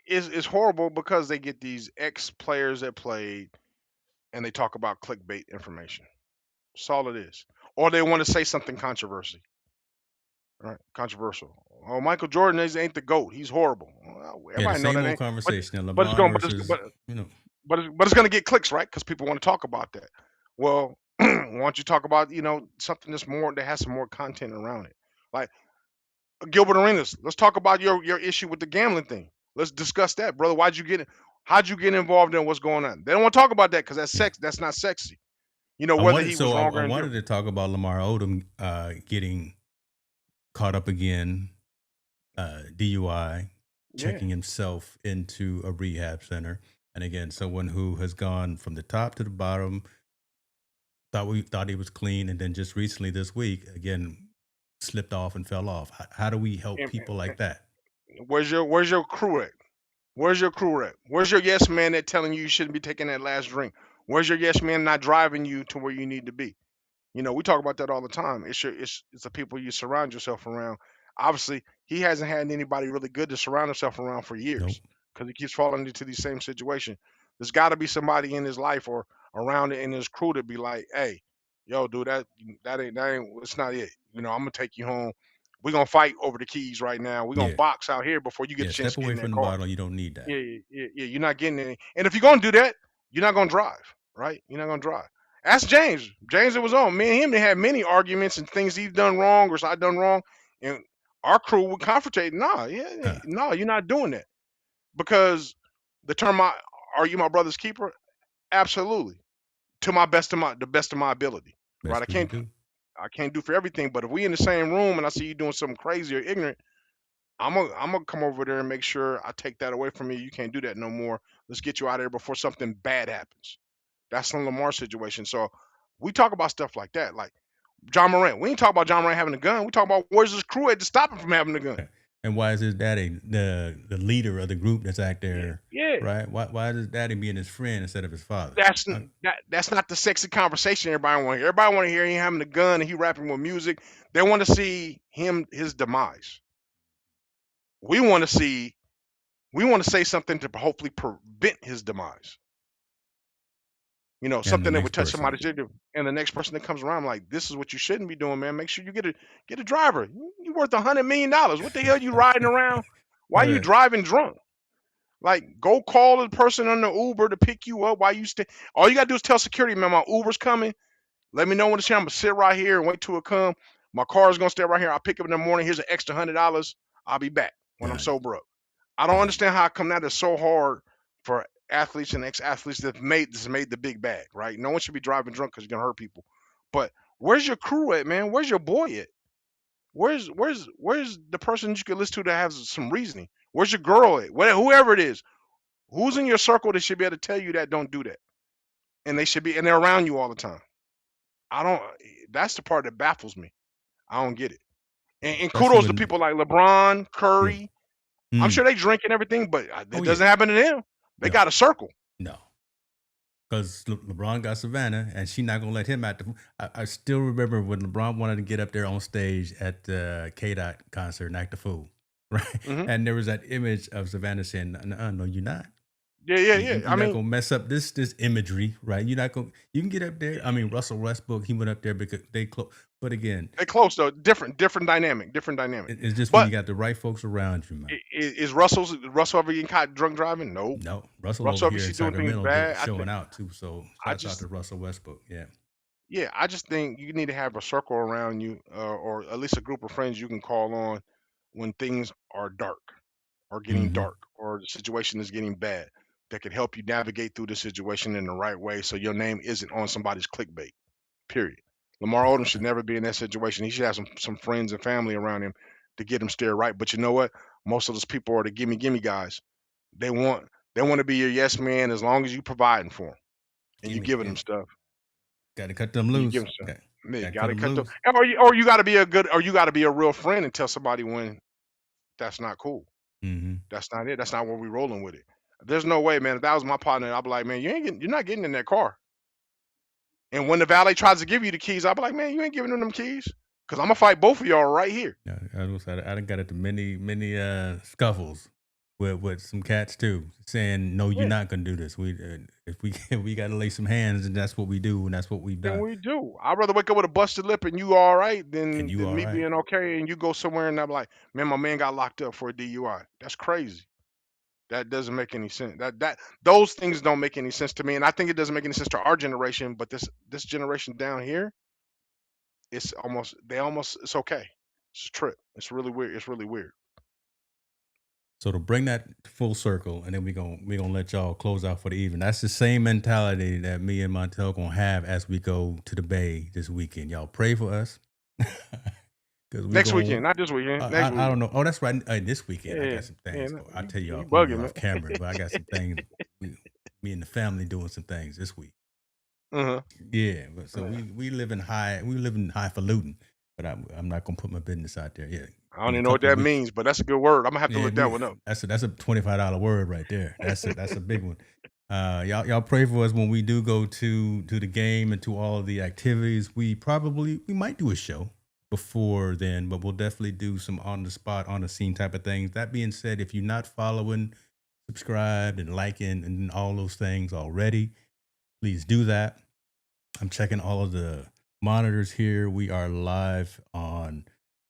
is horrible because they get these ex players that played and they talk about clickbait information. That's all it is. Or they want to say something controversy, right? Controversial. Oh, Michael Jordan ain't the goat. He's horrible. Well, Yeah, the everybody know same that old ain't. But conversation. And but it's LeBron going. versus you know, But it's going to get clicks, right? Because people want to talk about that. Well, why don't you talk about something that's more that has some more content around it, like Gilbert Arenas. Let's talk about your issue with the gambling thing. Let's discuss that, brother. How'd you get involved in what's going on? They don't want to talk about that because that's yeah. sex. That's not sexy. Whether he was wrong I or wanted indifferent. to talk about Lamar Odom getting caught up again, DUI, Yeah. checking himself into a rehab center, and again, someone who has gone from the top to the bottom. Thought he was clean, and then just recently this week, again, slipped off and fell off. How do we help And, people like that? where's your crew at? Where's your crew at? Where's your yes man that telling you shouldn't be taking that last drink? Where's your yes man not driving you to where you need to be? We talk about that all the time. It's the people you surround yourself around. Obviously, he hasn't had anybody really good to surround himself around for Nope. years because he keeps falling into these same situations. There's got to be somebody in his life or around it in his crew to be like, "Hey, yo, dude, that ain't it's not it. I'm gonna take you home. We're gonna fight over the keys right now. We're gonna Yeah. box out here before you get Yeah. a chance Step to get away in that from the car." bottle. You don't need that. Yeah, yeah, yeah, yeah. You're not getting any. And if you're gonna do that, you're not gonna drive, right? You're not gonna drive. Ask James. James, it was on. Me and him, they had many arguments and things he's done wrong or I done wrong, and our crew would confrontate. Nah, yeah, Huh. no, you're not doing that because the term "Are you my brother's keeper?" Absolutely, to the best of my ability. Right? Best we can do. I can't do for everything, but if we in the same room and I see you doing something crazy or ignorant, I'm gonna come over there and make sure I take that away from you. You can't do that no more. Let's get you out of there before something bad happens. That's the Lamar situation. So we talk about stuff like that, like John Morant. We ain't talk about John Morant having a gun. We talk about where's his crew at to stop him from having a gun. And why is his daddy the leader of the group that's out Yeah, there, yeah. right? Why is his daddy being his friend instead of his father? That's not the sexy conversation everybody want to hear. Everybody want to hear him having a gun and he rapping with music. They want to see his demise. We want to say something to hopefully prevent his demise. You know, And the something that would next touch person. somebody's ear, and the next person that comes around, like, this is what you shouldn't be doing, man. Make sure you get a driver. You worth $100 million. What the hell you riding around? Why you Right. driving drunk? Like, go call the person on the Uber to pick you up. Why you stay? All you gotta do is tell security, man, my Uber's coming. Let me know when it's here. I'm gonna sit right here and wait till it come. My car's gonna stay right here. I'll pick up in the morning. Here's an extra $100. I'll be back when I'm Got it. sober up. I don't Got it. understand how come that is so hard for athletes and ex-athletes that made the big bag, right? No one should be driving drunk because you're gonna hurt people. But where's your crew at, man? Where's your boy at? Where's the person you could listen to that has some reasoning? Where's your girl at? Whoever it is, who's in your circle that should be able to tell you that don't do that, and they're around you all the time. I don't. That's the part that baffles me. I don't get it. Yeah, And especially kudos to when people like LeBron, yeah. Curry. I'm Mm. sure they drink and everything, but Oh it yeah. doesn't happen to them. They No. got a circle. No. Because LeBron got Savannah, and she's not gonna let him out. I still remember when LeBron wanted to get up there on stage at the K Dot concert and act a fool, right? Hmm. And there was that image of Savannah saying, "No, you're not. Yeah, yeah, yeah. You're I not mean, gonna mess up this imagery, right? You're not gonna. You can get up there. I mean, Russell Westbrook, he went up there because they close. But again, they close though. Different dynamic. Different dynamic. it's just when you But got the right folks around you, man. is Russell ever getting caught drunk driving? No. No, Russell over Russell ever here in see doing things Sacramento bad? showing out too. So I shouts out just to Russell Westbrook. Yeah. yeah, I just think you need to have a circle around you, or at least a group of friends you can call on when things are dark or getting Mm-hmm. dark or the situation is getting bad that can help you navigate through the situation in the right way so your name isn't on somebody's clickbait. Period. Lamar Odom should never be in that situation. He should have some friends and family around him to get him steered right. But you know what? Most of those people are the gimme guys. They want they want to be your yes man as long as you providing for them and you Gimme, giving them gimme. stuff. Got to cut them You give loose. them stuff. Got Man, you to cut gotta them cut them. loose. Or you gotta be a good, or you gotta be a real friend and tell somebody when that's not cool. Mm-hmm. That's not it. That's not where we rolling with it. There's no way, man. If that was my partner, I'd be like, man, you're not getting in that car. And when the valet tries to give you the keys, I'll be like, man, you ain't giving them keys. Cause I'm gonna fight both of y'all right here. Yeah, I done got into many scuffles with some cats too, saying no, you're Yeah. not gonna do this. We if we we got to lay some hands, and that's what we do, and that's what we've Then done. we do. I'd rather wake up with a busted lip and you all right And than you all me right? being okay and you go somewhere and I'm like, man, my man got locked up for a DUI. That's crazy. That doesn't make any sense. That those things don't make any sense to me. And I think it doesn't make any sense to our generation, but this generation down here, it's okay. It's a trip. It's really weird. It's really weird. So to bring that full circle, and then we gonna let y'all close out for the evening. That's the same mentality that me and Montel gonna have as we go to the Bay this weekend. Y'all pray for us, because we Next going. weekend, not this weekend. Next I weekend. don't know. Oh, that's right. This weekend I Yeah, got some yeah. things. I'll tell You y'all when we're bugging, off man. camera, but I got some things. We, me and the family doing some things this week. Uh-huh. Yeah, but so Yeah. we live in highfalutin, but I'm not gonna put my business out there. Yeah, I don't in a even know what couple of that weeks. means, but that's a good word. I'm gonna have to Yeah, look that one up. that's a $25 word right there. That's a big one. Y'all pray for us when we do go to the game and to all of the activities. We might do a show before then, but we'll definitely do some on the spot, on the scene type of things. That being said, if you're not following, subscribed, and liking, and all those things already, please do that. I'm checking all of the monitors here. We are live on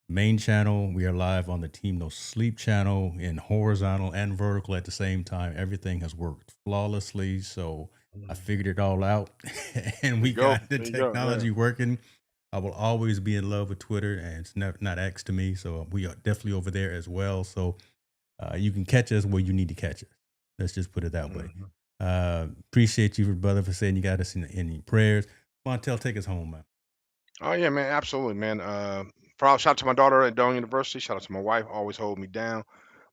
main channel. We are live on the Team No Sleep channel in horizontal and vertical at the same time. Everything has worked flawlessly. So I figured it all out, and There we you go. got the There you go. Yeah. technology working. I will always be in love with Twitter, and it's never not X to me. So we are definitely over there as well. So you can catch us where you need to catch us. Let's just put it that way. Mhm. Appreciate you, brother, for saying you got us in your prayers. Montel, take us home, man. Oh yeah, man, absolutely, man. Proud shout out to my daughter at Doane University. Shout out to my wife, always hold me down.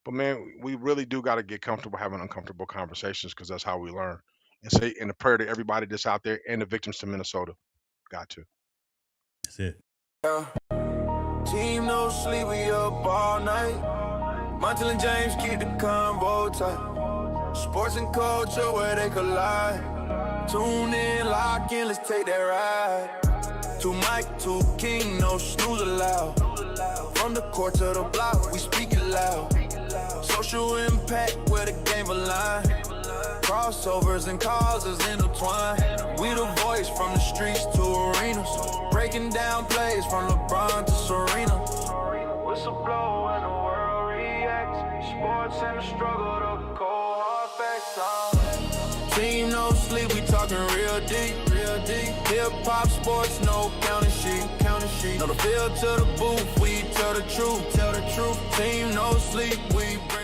But man, we really do got to get comfortable having uncomfortable conversations because that's how we learn. And say in a prayer to everybody that's out there and the victims to Minnesota. Got to. That's it. Yeah. Team no sleep, we up all night. Montel and James keep the convo tight. Sports and culture where they collide. Tune in, lock in, let's take that ride. To Mike, to King, no snooze allowed. From the court to the block, we speak it loud. Social impact where the game align. Crossovers and causes intertwined. We the voice from the streets to arenas. Breaking down plays from LeBron to Serena. Whistle blow and the world reacts. Sports and the struggle, the cold hard facts. Team no sleep, we talking real deep, real deep. Hip hop, sports, no counting sheet, counting sheet. No the field to the booth, we tell the truth, tell the truth. Team no sleep, we bring